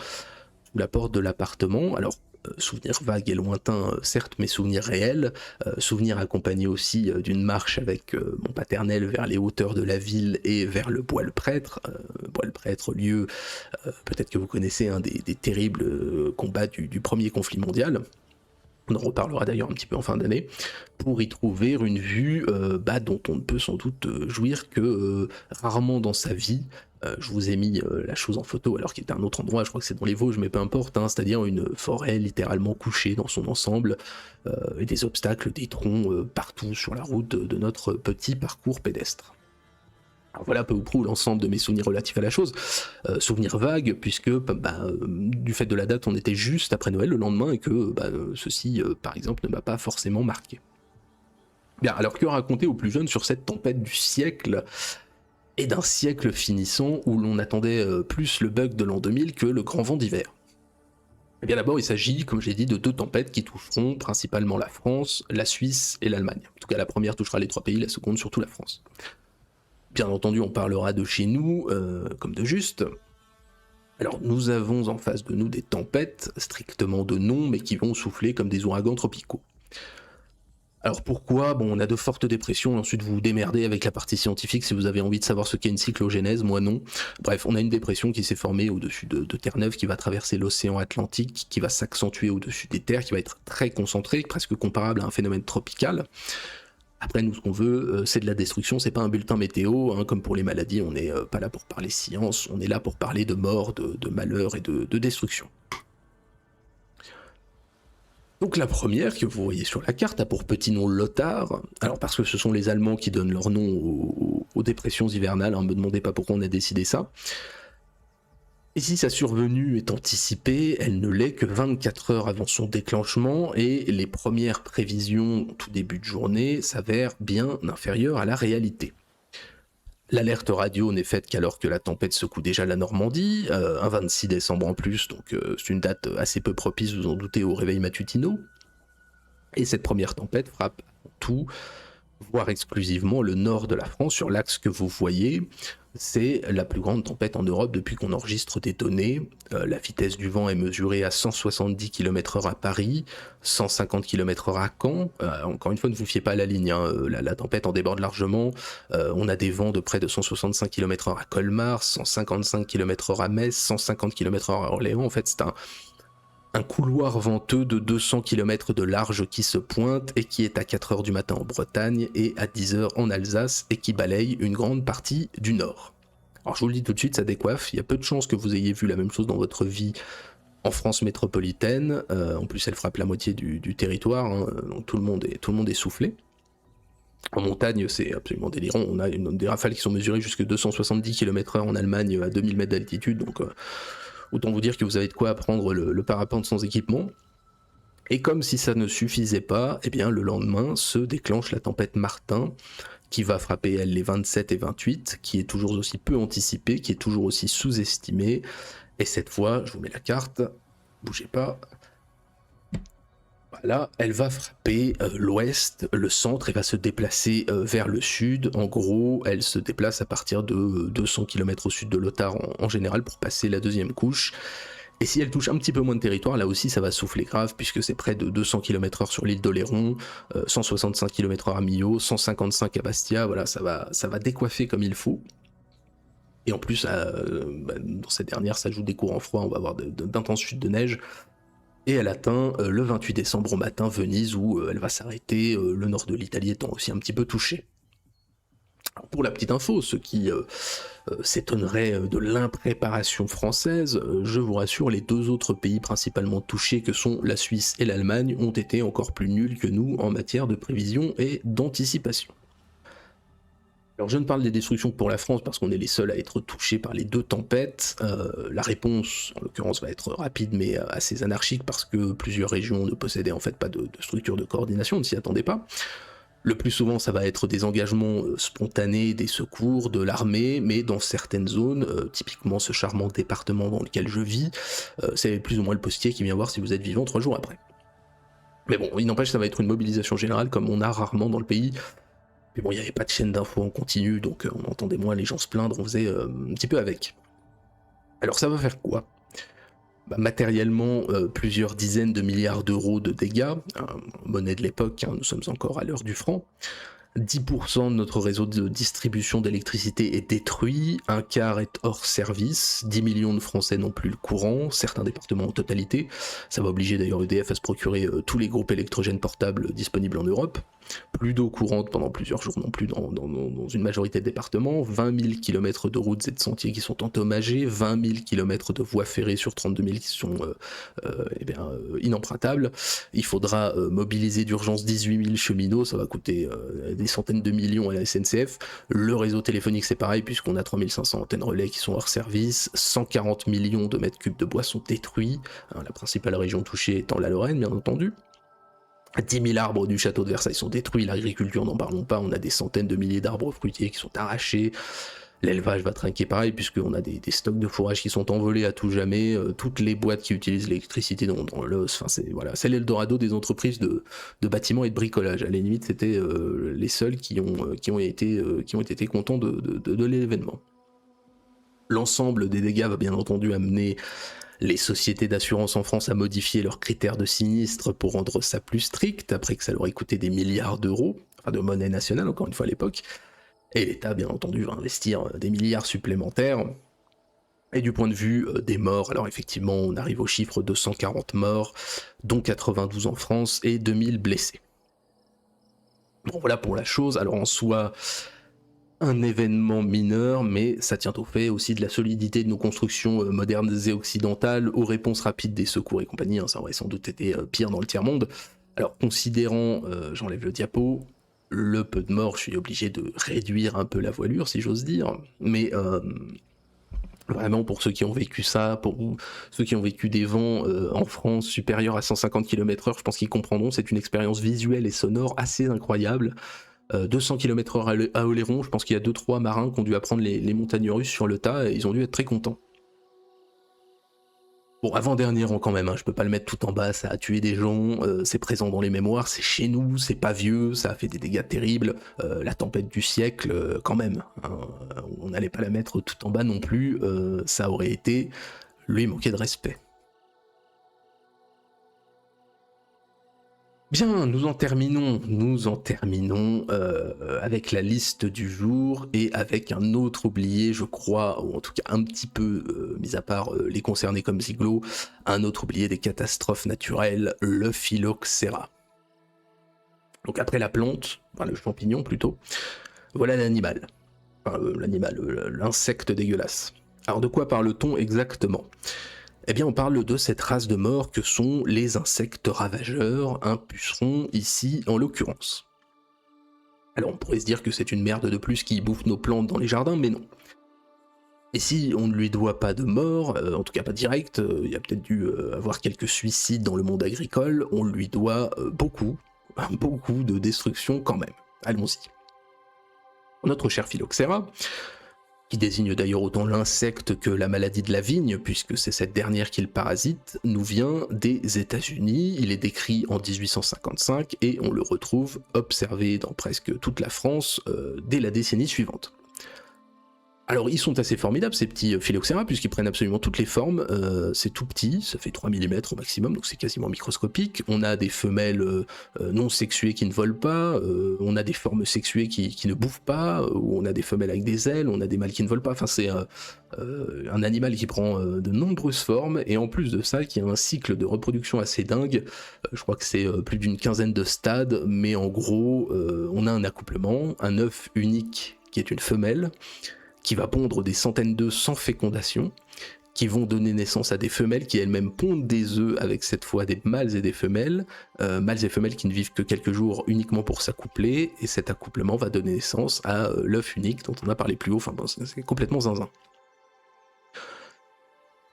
Speaker 1: sous la porte de l'appartement. Alors, souvenir vague et lointain, certes, mais souvenir réel, souvenir accompagné aussi d'une marche avec mon paternel vers les hauteurs de la ville et vers le Bois-le-Prêtre. Bois-le-Prêtre, lieu, peut-être que vous connaissez, des terribles combats du premier conflit mondial. On en reparlera d'ailleurs un petit peu en fin d'année, pour y trouver une vue dont on ne peut sans doute jouir que rarement dans sa vie. Je vous ai mis la chose en photo alors qu'il était à un autre endroit, je crois que c'est dans les Vosges, mais peu importe, c'est-à-dire une forêt littéralement couchée dans son ensemble, et des obstacles, des troncs partout sur la route de notre petit parcours pédestre. Alors voilà peu ou prou l'ensemble de mes souvenirs relatifs à la chose. Souvenirs vagues, puisque du fait de la date, on était juste après Noël le lendemain, et que ceci, par exemple, ne m'a pas forcément marqué. Bien, alors que raconter aux plus jeunes sur cette tempête du siècle ? et d'un siècle finissant où l'on attendait plus le bug de l'an 2000 que le grand vent d'hiver. Eh bien d'abord, il s'agit, comme j'ai dit, de 2 tempêtes qui toucheront principalement la France, la Suisse et l'Allemagne. En tout cas, la première touchera les 3 pays, la seconde surtout la France. Bien entendu, on parlera de chez nous, comme de juste. Alors, nous avons en face de nous des tempêtes, strictement de nom, mais qui vont souffler comme des ouragans tropicaux. Alors pourquoi? Bon, on a de fortes dépressions, et ensuite vous vous démerdez avec la partie scientifique si vous avez envie de savoir ce qu'est une cyclogénèse, moi non. Bref, on a une dépression qui s'est formée au-dessus de Terre-Neuve, qui va traverser l'océan Atlantique, qui va s'accentuer au-dessus des terres, qui va être très concentrée, presque comparable à un phénomène tropical. Après, nous, ce qu'on veut, c'est de la destruction, c'est pas un bulletin météo, hein, comme pour les maladies, on n'est pas là pour parler science, on est là pour parler de mort, de malheur et de destruction. Donc la première que vous voyez sur la carte a pour petit nom Lothar, alors parce que ce sont les Allemands qui donnent leur nom aux dépressions hivernales, hein, me demandez pas pourquoi on a décidé ça. Et si sa survenue est anticipée, elle ne l'est que 24 heures avant son déclenchement, et les premières prévisions tout début de journée s'avèrent bien inférieures à la réalité. L'alerte radio n'est faite qu'alors que la tempête secoue déjà la Normandie, un 26 décembre en plus, donc c'est une date assez peu propice, vous en doutez, au réveil matutinaux. Et cette première tempête frappe tout, voire exclusivement le nord de la France, sur l'axe que vous voyez. C'est la plus grande tempête en Europe depuis qu'on enregistre des données. La vitesse du vent est mesurée à 170 km/h à Paris, 150 km/h à Caen. Encore une fois, ne vous fiez pas à la ligne, hein. La tempête en déborde largement. On a des vents de près de 165 km/h à Colmar, 155 km/h à Metz, 150 km/h à Orléans. En fait, c'est un couloir venteux de 200 km de large qui se pointe et qui est à 4h du matin en Bretagne et à 10h en Alsace et qui balaye une grande partie du nord. Alors je vous le dis tout de suite, ça décoiffe, il y a peu de chances que vous ayez vu la même chose dans votre vie en France métropolitaine, en plus elle frappe la moitié du territoire, hein, donc tout le monde est soufflé. En montagne, c'est absolument délirant, on a des rafales qui sont mesurées jusqu'à 270 km/h en Allemagne à 2000 mètres d'altitude, donc autant vous dire que vous avez de quoi prendre le parapente sans équipement. Et comme si ça ne suffisait pas, eh bien le lendemain se déclenche la tempête Martin, qui va frapper elle les 27 et 28, qui est toujours aussi peu anticipée, qui est toujours aussi sous-estimée. Et cette fois, je vous mets la carte, bougez pas. Voilà, elle va frapper l'ouest, le centre, et va se déplacer vers le sud. En gros, elle se déplace à partir de 200 km au sud de Lothar en général pour passer la deuxième couche. Et si elle touche un petit peu moins de territoire, là aussi ça va souffler grave, puisque c'est près de 200 km/h sur l'île d'Oléron, 165 km/h à Millau, 155 à Bastia, voilà, ça va décoiffer comme il faut. Et en plus, dans cette dernière, ça joue des courants froids, on va avoir d'intenses chutes de neige. Et elle atteint le 28 décembre au matin Venise, où elle va s'arrêter, le nord de l'Italie étant aussi un petit peu touché. Alors pour la petite info, ceux qui s'étonneraient de l'impréparation française, je vous rassure, les 2 autres pays principalement touchés, que sont la Suisse et l'Allemagne, ont été encore plus nuls que nous en matière de prévision et d'anticipation. Alors je ne parle des destructions que pour la France parce qu'on est les seuls à être touchés par les 2 tempêtes. La réponse, en l'occurrence, va être rapide mais assez anarchique parce que plusieurs régions ne possédaient en fait pas de structure de coordination, on ne s'y attendait pas. Le plus souvent, ça va être des engagements spontanés, des secours, de l'armée, mais dans certaines zones, typiquement ce charmant département dans lequel je vis, c'est plus ou moins le postier qui vient voir si vous êtes vivant 3 jours après. Mais bon, il n'empêche, ça va être une mobilisation générale comme on a rarement dans le pays. Mais bon, il n'y avait pas de chaîne d'infos en continu, donc on entendait moins les gens se plaindre, on faisait un petit peu avec. Alors ça va faire quoi ? Matériellement, plusieurs dizaines de milliards d'euros de dégâts, monnaie de l'époque, hein, nous sommes encore à l'heure du franc. 10% de notre réseau de distribution d'électricité est détruit, un quart est hors service, 10 millions de Français n'ont plus le courant, certains départements en totalité. Ça va obliger d'ailleurs EDF à se procurer tous les groupes électrogènes portables disponibles en Europe. Plus d'eau courante pendant plusieurs jours non plus dans une majorité de départements, 20 000 km de routes et de sentiers qui sont endommagés, 20 000 km de voies ferrées sur 32 000 qui sont inempruntables. Il faudra mobiliser d'urgence 18 000 cheminots, ça va coûter des centaines de millions à la SNCF. Le réseau téléphonique c'est pareil puisqu'on a 3500 antennes relais qui sont hors service, 140 millions de mètres cubes de bois sont détruits, hein, la principale région touchée étant la Lorraine bien entendu. 10 000 arbres du château de Versailles sont détruits, l'agriculture n'en parlons pas, on a des centaines de milliers d'arbres fruitiers qui sont arrachés. L'élevage va trinquer pareil, puisqu'on a des stocks de fourrage qui sont envolés à tout jamais, toutes les boîtes qui utilisent l'électricité dans l'os, enfin c'est l'Eldorado des entreprises de bâtiments et de bricolage. À la limite, c'était les seuls qui ont été contents de l'événement. L'ensemble des dégâts va bien entendu amener les sociétés d'assurance en France à modifier leurs critères de sinistre pour rendre ça plus strict, après que ça leur ait coûté des milliards d'euros, enfin de monnaie nationale encore une fois à l'époque. Et l'État, bien entendu, va investir des milliards supplémentaires. Et du point de vue des morts, alors effectivement, on arrive au chiffre de 140 morts, dont 92 en France et 2000 blessés. Bon, voilà pour la chose. Alors en soi, un événement mineur, mais ça tient au fait aussi de la solidité de nos constructions modernes et occidentales, aux réponses rapides des secours et compagnie. Ça aurait sans doute été pire dans le tiers-monde. Alors considérant, j'enlève le diapo, le peu de morts, je suis obligé de réduire un peu la voilure, si j'ose dire, mais vraiment pour ceux qui ont vécu ça, pour ceux qui ont vécu des vents en France supérieurs à 150 km/h, je pense qu'ils comprendront, c'est une expérience visuelle et sonore assez incroyable. 200 km/h à Oléron, je pense qu'il y a 2-3 marins qui ont dû apprendre les montagnes russes sur le tas, et ils ont dû être très contents. Bon, avant-dernier rang quand même, je peux pas le mettre tout en bas, ça a tué des gens, c'est présent dans les mémoires, c'est chez nous, c'est pas vieux, ça a fait des dégâts terribles, la tempête du siècle, quand même, on n'allait pas la mettre tout en bas non plus, ça aurait été lui manquer de respect. Bien, nous en terminons avec la liste du jour et avec un autre oublié, je crois, ou en tout cas un petit peu, mis à part les concernés comme Ziglo, un autre oublié des catastrophes naturelles, le phylloxéra. Donc après la plante, enfin le champignon plutôt, voilà l'animal. Enfin, l'insecte dégueulasse. Alors de quoi parle-t-on exactement ? Eh bien on parle de cette race de morts que sont les insectes ravageurs, un puceron ici en l'occurrence. Alors on pourrait se dire que c'est une merde de plus qui bouffe nos plantes dans les jardins, mais non. Et si on ne lui doit pas de mort, en tout cas pas direct, il y a peut-être dû avoir quelques suicides dans le monde agricole, on lui doit beaucoup de destruction quand même. Allons-y. Notre cher phylloxéra, qui désigne d'ailleurs autant l'insecte que la maladie de la vigne, puisque c'est cette dernière qui le parasite, nous vient des États-Unis. Il est décrit en 1855 et on le retrouve observé dans presque toute la France dès la décennie suivante. Alors ils sont assez formidables ces petits phylloxéra puisqu'ils prennent absolument toutes les formes, c'est tout petit, ça fait 3 mm au maximum, donc c'est quasiment microscopique. On a des femelles non sexuées qui ne volent pas, on a des formes sexuées qui ne bouffent pas, on a des femelles avec des ailes, on a des mâles qui ne volent pas, enfin c'est un animal qui prend de nombreuses formes, et en plus de ça qui a un cycle de reproduction assez dingue, je crois que c'est plus d'une quinzaine de stades, mais en gros on a un accouplement, un œuf unique qui est une femelle, qui va pondre des centaines d'œufs sans fécondation, qui vont donner naissance à des femelles qui elles-mêmes pondent des œufs avec cette fois des mâles et des femelles qui ne vivent que quelques jours uniquement pour s'accoupler, et cet accouplement va donner naissance à l'œuf unique dont on a parlé plus haut, enfin bon, c'est complètement zinzin.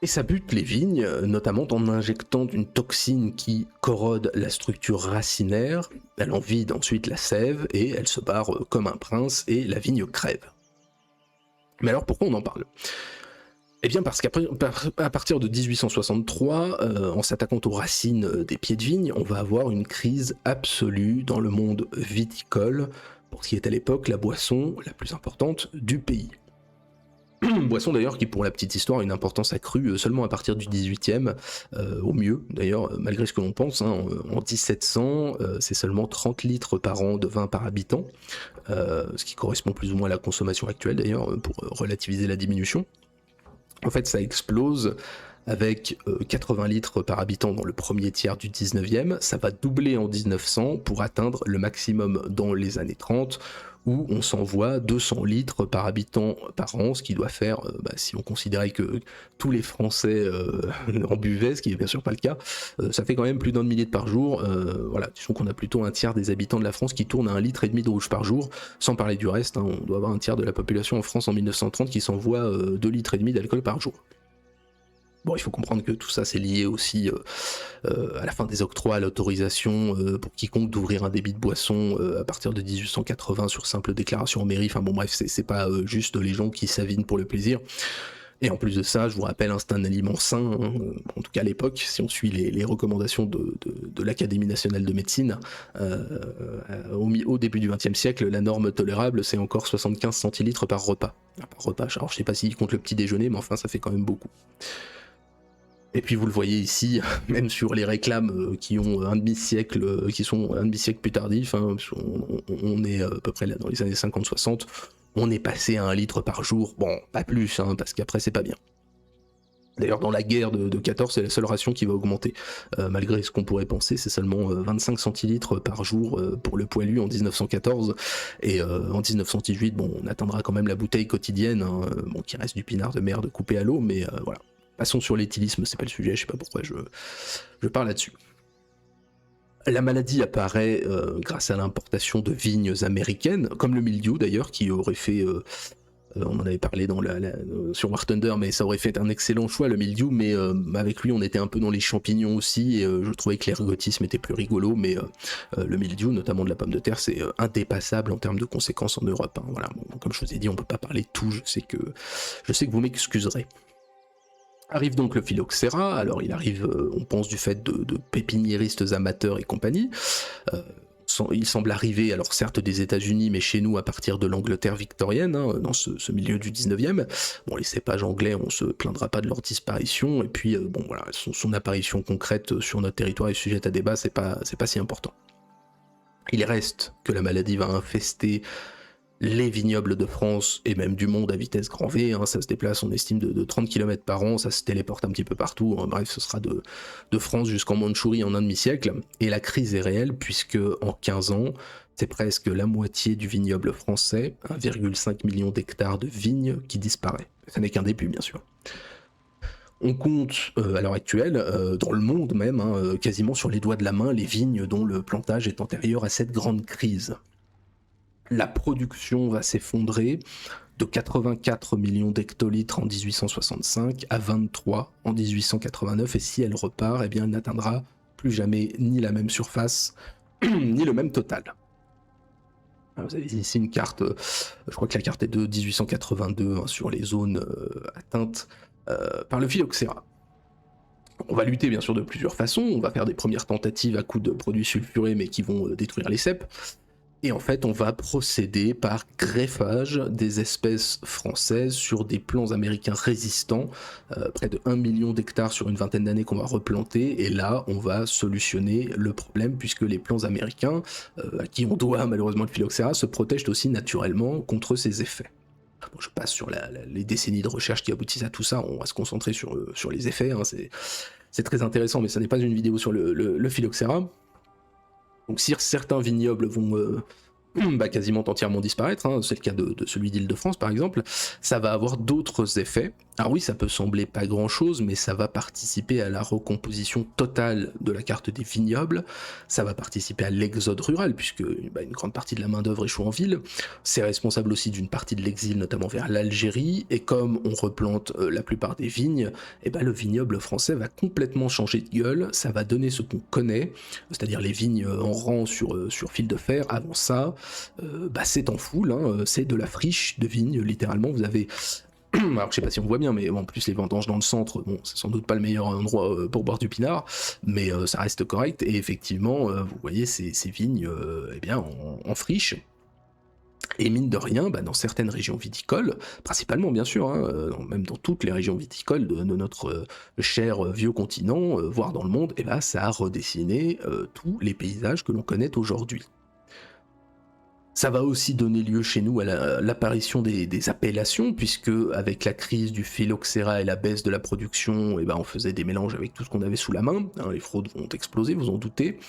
Speaker 1: Et ça bute les vignes, notamment en injectant une toxine qui corrode la structure racinaire, elle en vide ensuite la sève, et elle se barre comme un prince, et la vigne crève. Mais alors pourquoi on en parle ? Eh bien parce qu'à partir de 1863, en s'attaquant aux racines des pieds de vigne, on va avoir une crise absolue dans le monde viticole, pour ce qui est à l'époque la boisson la plus importante du pays. Boisson d'ailleurs qui, pour la petite histoire, a une importance accrue seulement à partir du 18e, au mieux d'ailleurs, malgré ce que l'on pense, en 1700, c'est seulement 30 litres par an de vin par habitant, ce qui correspond plus ou moins à la consommation actuelle d'ailleurs, pour relativiser la diminution. En fait ça explose avec 80 litres par habitant dans le premier tiers du 19e, ça va doubler en 1900 pour atteindre le maximum dans les années 30, où on s'envoie 200 litres par habitant par an, ce qui doit faire, si on considérait que tous les Français en buvaient, ce qui est bien sûr pas le cas, ça fait quand même plus d'1 demi-litre par jour. Voilà, disons qu'on a plutôt un tiers des habitants de la France qui tournent à 1,5 litre de rouge par jour, sans parler du reste, on doit avoir un tiers de la population en France en 1930 qui s'envoie 2,5 litres d'alcool par jour. Bon, il faut comprendre que tout ça c'est lié aussi à la fin des octrois à l'autorisation pour quiconque d'ouvrir un débit de boisson à partir de 1880 sur simple déclaration en mairie. Enfin bon bref, c'est pas juste les gens qui s'avinent pour le plaisir. Et en plus de ça, je vous rappelle, hein, c'est un aliment sain, hein, en tout cas à l'époque, si on suit les recommandations de l'Académie nationale de médecine, au début du XXe siècle, la norme tolérable, c'est encore 75 centilitres par repas. Par repas, alors je sais pas s'il compte le petit déjeuner, mais enfin ça fait quand même beaucoup. Et puis vous le voyez ici, même sur les réclames qui ont un demi-siècle, qui sont un demi-siècle plus tardifs, hein, on est à peu près là dans les années 50-60, on est passé à 1 litre par jour, bon, pas plus, hein, parce qu'après c'est pas bien. D'ailleurs dans la guerre de 14, c'est la seule ration qui va augmenter, malgré ce qu'on pourrait penser, c'est seulement 25 centilitres par jour pour le poilu en 1914, et en 1918, bon, on atteindra quand même la bouteille quotidienne, hein, bon, qui reste du pinard de merde coupé à l'eau, mais voilà. Passons sur l'éthylisme, c'est pas le sujet, je sais pas pourquoi je parle là-dessus. La maladie apparaît grâce à l'importation de vignes américaines, comme le mildiou d'ailleurs, qui aurait fait, on en avait parlé sur War Thunder, mais ça aurait fait un excellent choix le mildiou, mais avec lui on était un peu dans les champignons aussi, et je trouvais que l'ergotisme était plus rigolo, mais le mildiou, notamment de la pomme de terre, c'est indépassable en termes de conséquences en Europe, hein, voilà. Bon, comme je vous ai dit, on peut pas parler de tout, je sais que vous m'excuserez. Arrive donc le phylloxéra, alors il arrive, on pense du fait de pépiniéristes amateurs et compagnie, il semble arriver, alors certes des États-Unis, mais chez nous à partir de l'Angleterre victorienne, hein, dans ce milieu du 19e. Bon, les cépages anglais, on se plaindra pas de leur disparition, et puis bon voilà, son apparition concrète sur notre territoire est sujette à débat, c'est pas si important. Il reste que la maladie va infester les vignobles de France et même du monde à vitesse grand V, hein, ça se déplace, on estime, de 30 km par an, ça se téléporte un petit peu partout, hein, bref, ce sera de France jusqu'en Mandchourie en un demi-siècle, et la crise est réelle puisque en 15 ans, c'est presque la moitié du vignoble français, 1,5 million d'hectares de vignes qui disparaît. Ça n'est qu'un début, bien sûr. On compte à l'heure actuelle, dans le monde même, hein, quasiment sur les doigts de la main, les vignes dont le plantage est antérieur à cette grande crise. La production va s'effondrer de 84 millions d'hectolitres en 1865 à 23 en 1889, et si elle repart, eh bien elle n'atteindra plus jamais ni la même surface, ni le même total. Alors vous avez ici une carte, je crois que la carte est de 1882, hein, sur les zones atteintes par le phylloxéra. On va lutter bien sûr de plusieurs façons, on va faire des premières tentatives à coups de produits sulfurés mais qui vont détruire les ceps. Et en fait, on va procéder par greffage des espèces françaises sur des plants américains résistants, près de 1 million d'hectares sur une vingtaine d'années qu'on va replanter, et là, on va solutionner le problème, puisque les plants américains, à qui on doit malheureusement le phylloxéra, se protègent aussi naturellement contre ces effets. Bon, je passe sur les décennies de recherche qui aboutissent à tout ça, on va se concentrer sur les effets, hein, c'est très intéressant, mais ça n'est pas une vidéo sur le phylloxéra. Donc si certains vignobles vont quasiment entièrement disparaître, hein, c'est le cas de celui d'Île-de-France par exemple, ça va avoir d'autres effets. Alors oui, ça peut sembler pas grand chose, mais ça va participer à la recomposition totale de la carte des vignobles, ça va participer à l'exode rural, puisque une grande partie de la main d'œuvre échoue en ville, c'est responsable aussi d'une partie de l'exil, notamment vers l'Algérie, et comme on replante la plupart des vignes, le vignoble français va complètement changer de gueule, ça va donner ce qu'on connaît, c'est-à-dire les vignes en rang sur fil de fer. Avant ça, c'est en foule, hein, c'est de la friche de vignes, littéralement. Vous avez, alors je sais pas si on voit bien, mais en plus les vendanges dans le centre, bon, c'est sans doute pas le meilleur endroit pour boire du pinard, mais ça reste correct, et effectivement, vous voyez ces vignes en friche. Et mine de rien, dans certaines régions viticoles, principalement bien sûr, hein, même dans toutes les régions viticoles de notre cher vieux continent, voire dans le monde, ça a redessiné tous les paysages que l'on connaît aujourd'hui. Ça va aussi donner lieu chez nous à l'apparition des appellations, puisque avec la crise du phylloxéra et la baisse de la production, on faisait des mélanges avec tout ce qu'on avait sous la main, hein, les fraudes vont exploser, vous en doutez,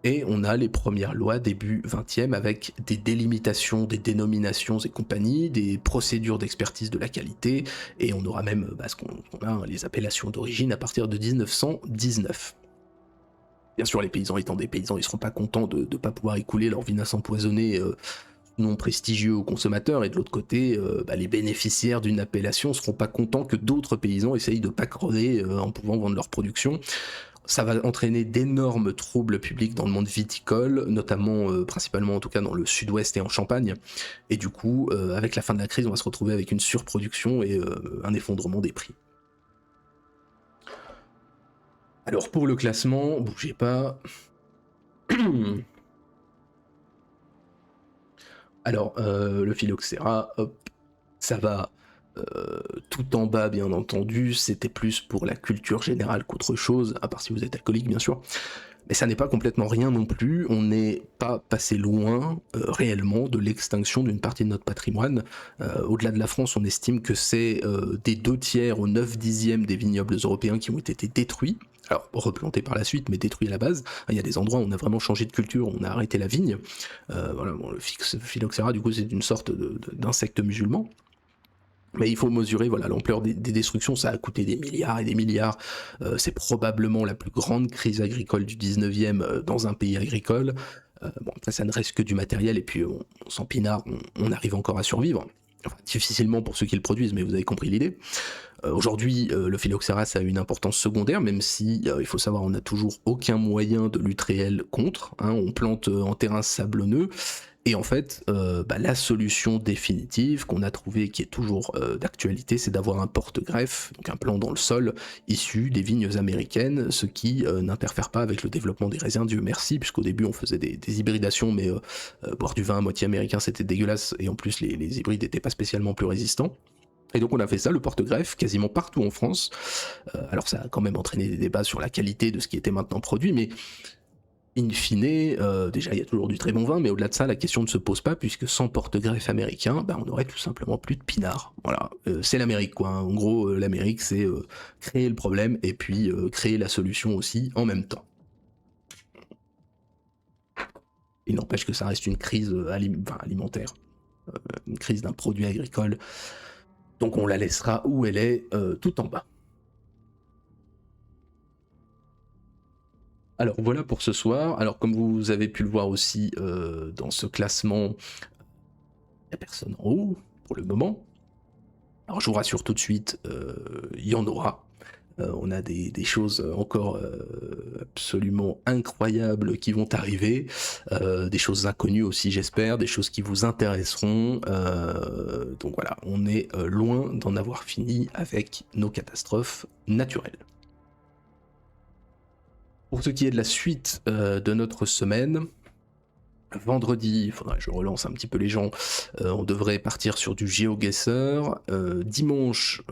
Speaker 1: et on a les premières lois début 20e avec des délimitations, des dénominations et compagnie, des procédures d'expertise de la qualité, et on aura même ce qu'on a, hein, les appellations d'origine à partir de 1919. Bien sûr, les paysans étant des paysans, ils seront pas contents de ne pas pouvoir écouler leur vinasse empoisonnée non prestigieux aux consommateurs, et de l'autre côté, les bénéficiaires d'une appellation seront pas contents que d'autres paysans essayent de pas crever en pouvant vendre leur production. Ça va entraîner d'énormes troubles publics dans le monde viticole, notamment, principalement en tout cas dans le sud-ouest et en Champagne. Et du coup, avec la fin de la crise, on va se retrouver avec une surproduction et un effondrement des prix. Alors pour le classement, bougez pas. Alors, le phylloxéra, hop, ça va tout en bas, bien entendu. C'était plus pour la culture générale qu'autre chose, à part si vous êtes alcoolique, bien sûr. Mais ça n'est pas complètement rien non plus. On n'est pas passé loin, réellement, de l'extinction d'une partie de notre patrimoine. Au-delà de la France, on estime que c'est des 2/3 au 9/10 des vignobles européens qui ont été détruits. Alors, replantés par la suite, mais détruits à la base. Il y a des endroits où on a vraiment changé de culture, on a arrêté la vigne. Voilà, bon, le phylloxéra, du coup, c'est une sorte d'insecte musulman. Mais il faut mesurer voilà, l'ampleur des destructions, ça a coûté des milliards et des milliards. C'est probablement la plus grande crise agricole du 19e dans un pays agricole. Bon, après, ça ne reste que du matériel, et puis on s'empinard, on arrive encore à survivre. Enfin, difficilement pour ceux qui le produisent, mais vous avez compris l'idée. Aujourd'hui, le phylloxéra, ça a une importance secondaire, même si, il faut savoir, on n'a toujours aucun moyen de lutte réelle contre. Hein, on plante en terrain sablonneux. Et en fait, la solution définitive qu'on a trouvée, qui est toujours d'actualité, c'est d'avoir un porte-greffe, donc un plant dans le sol, issu des vignes américaines, ce qui n'interfère pas avec le développement des raisins, Dieu merci, puisqu'au début on faisait des hybridations, mais boire du vin à moitié américain c'était dégueulasse, et en plus les hybrides n'étaient pas spécialement plus résistants. Et donc on a fait ça, le porte-greffe, quasiment partout en France. Alors ça a quand même entraîné des débats sur la qualité de ce qui était maintenant produit, mais in fine, déjà il y a toujours du très bon vin, mais au-delà de ça, la question ne se pose pas, puisque sans porte-greffe américain, on aurait tout simplement plus de pinard. Voilà, c'est l'Amérique quoi. Hein. En gros, l'Amérique c'est créer le problème et puis créer la solution aussi en même temps. Il n'empêche que ça reste une crise alimentaire, une crise d'un produit agricole. Donc on la laissera où elle est, tout en bas. Alors voilà pour ce soir. Alors comme vous avez pu le voir aussi dans ce classement, il n'y a personne en haut pour le moment. Alors je vous rassure tout de suite, il y en aura. On a des choses encore absolument incroyables qui vont arriver, des choses inconnues aussi j'espère, des choses qui vous intéresseront. Donc voilà, on est loin d'en avoir fini avec nos catastrophes naturelles. Pour ce qui est de la suite de notre semaine, vendredi, il faudrait que je relance un petit peu les gens, on devrait partir sur du GeoGuessr. Dimanche,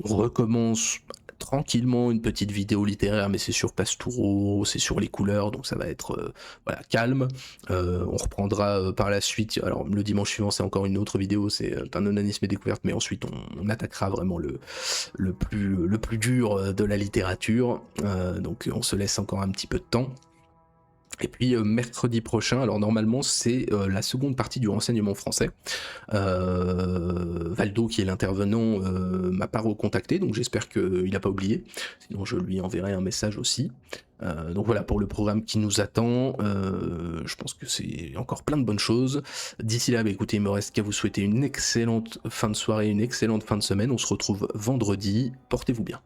Speaker 1: on recommence tranquillement une petite vidéo littéraire, mais c'est sur Pastoureau, c'est sur les couleurs, donc ça va être calme. On reprendra par la suite, alors le dimanche suivant c'est encore une autre vidéo, c'est un onanisme et découverte, mais ensuite on attaquera vraiment le plus dur de la littérature, donc on se laisse encore un petit peu de temps. Et puis mercredi prochain, alors normalement c'est la seconde partie du renseignement français. Valdo, qui est l'intervenant, m'a pas recontacté, donc j'espère qu'il n'a pas oublié. Sinon je lui enverrai un message aussi. Donc voilà pour le programme qui nous attend. Je pense que c'est encore plein de bonnes choses. D'ici là, écoutez, il me reste qu'à vous souhaiter une excellente fin de soirée, une excellente fin de semaine. On se retrouve vendredi. Portez-vous bien.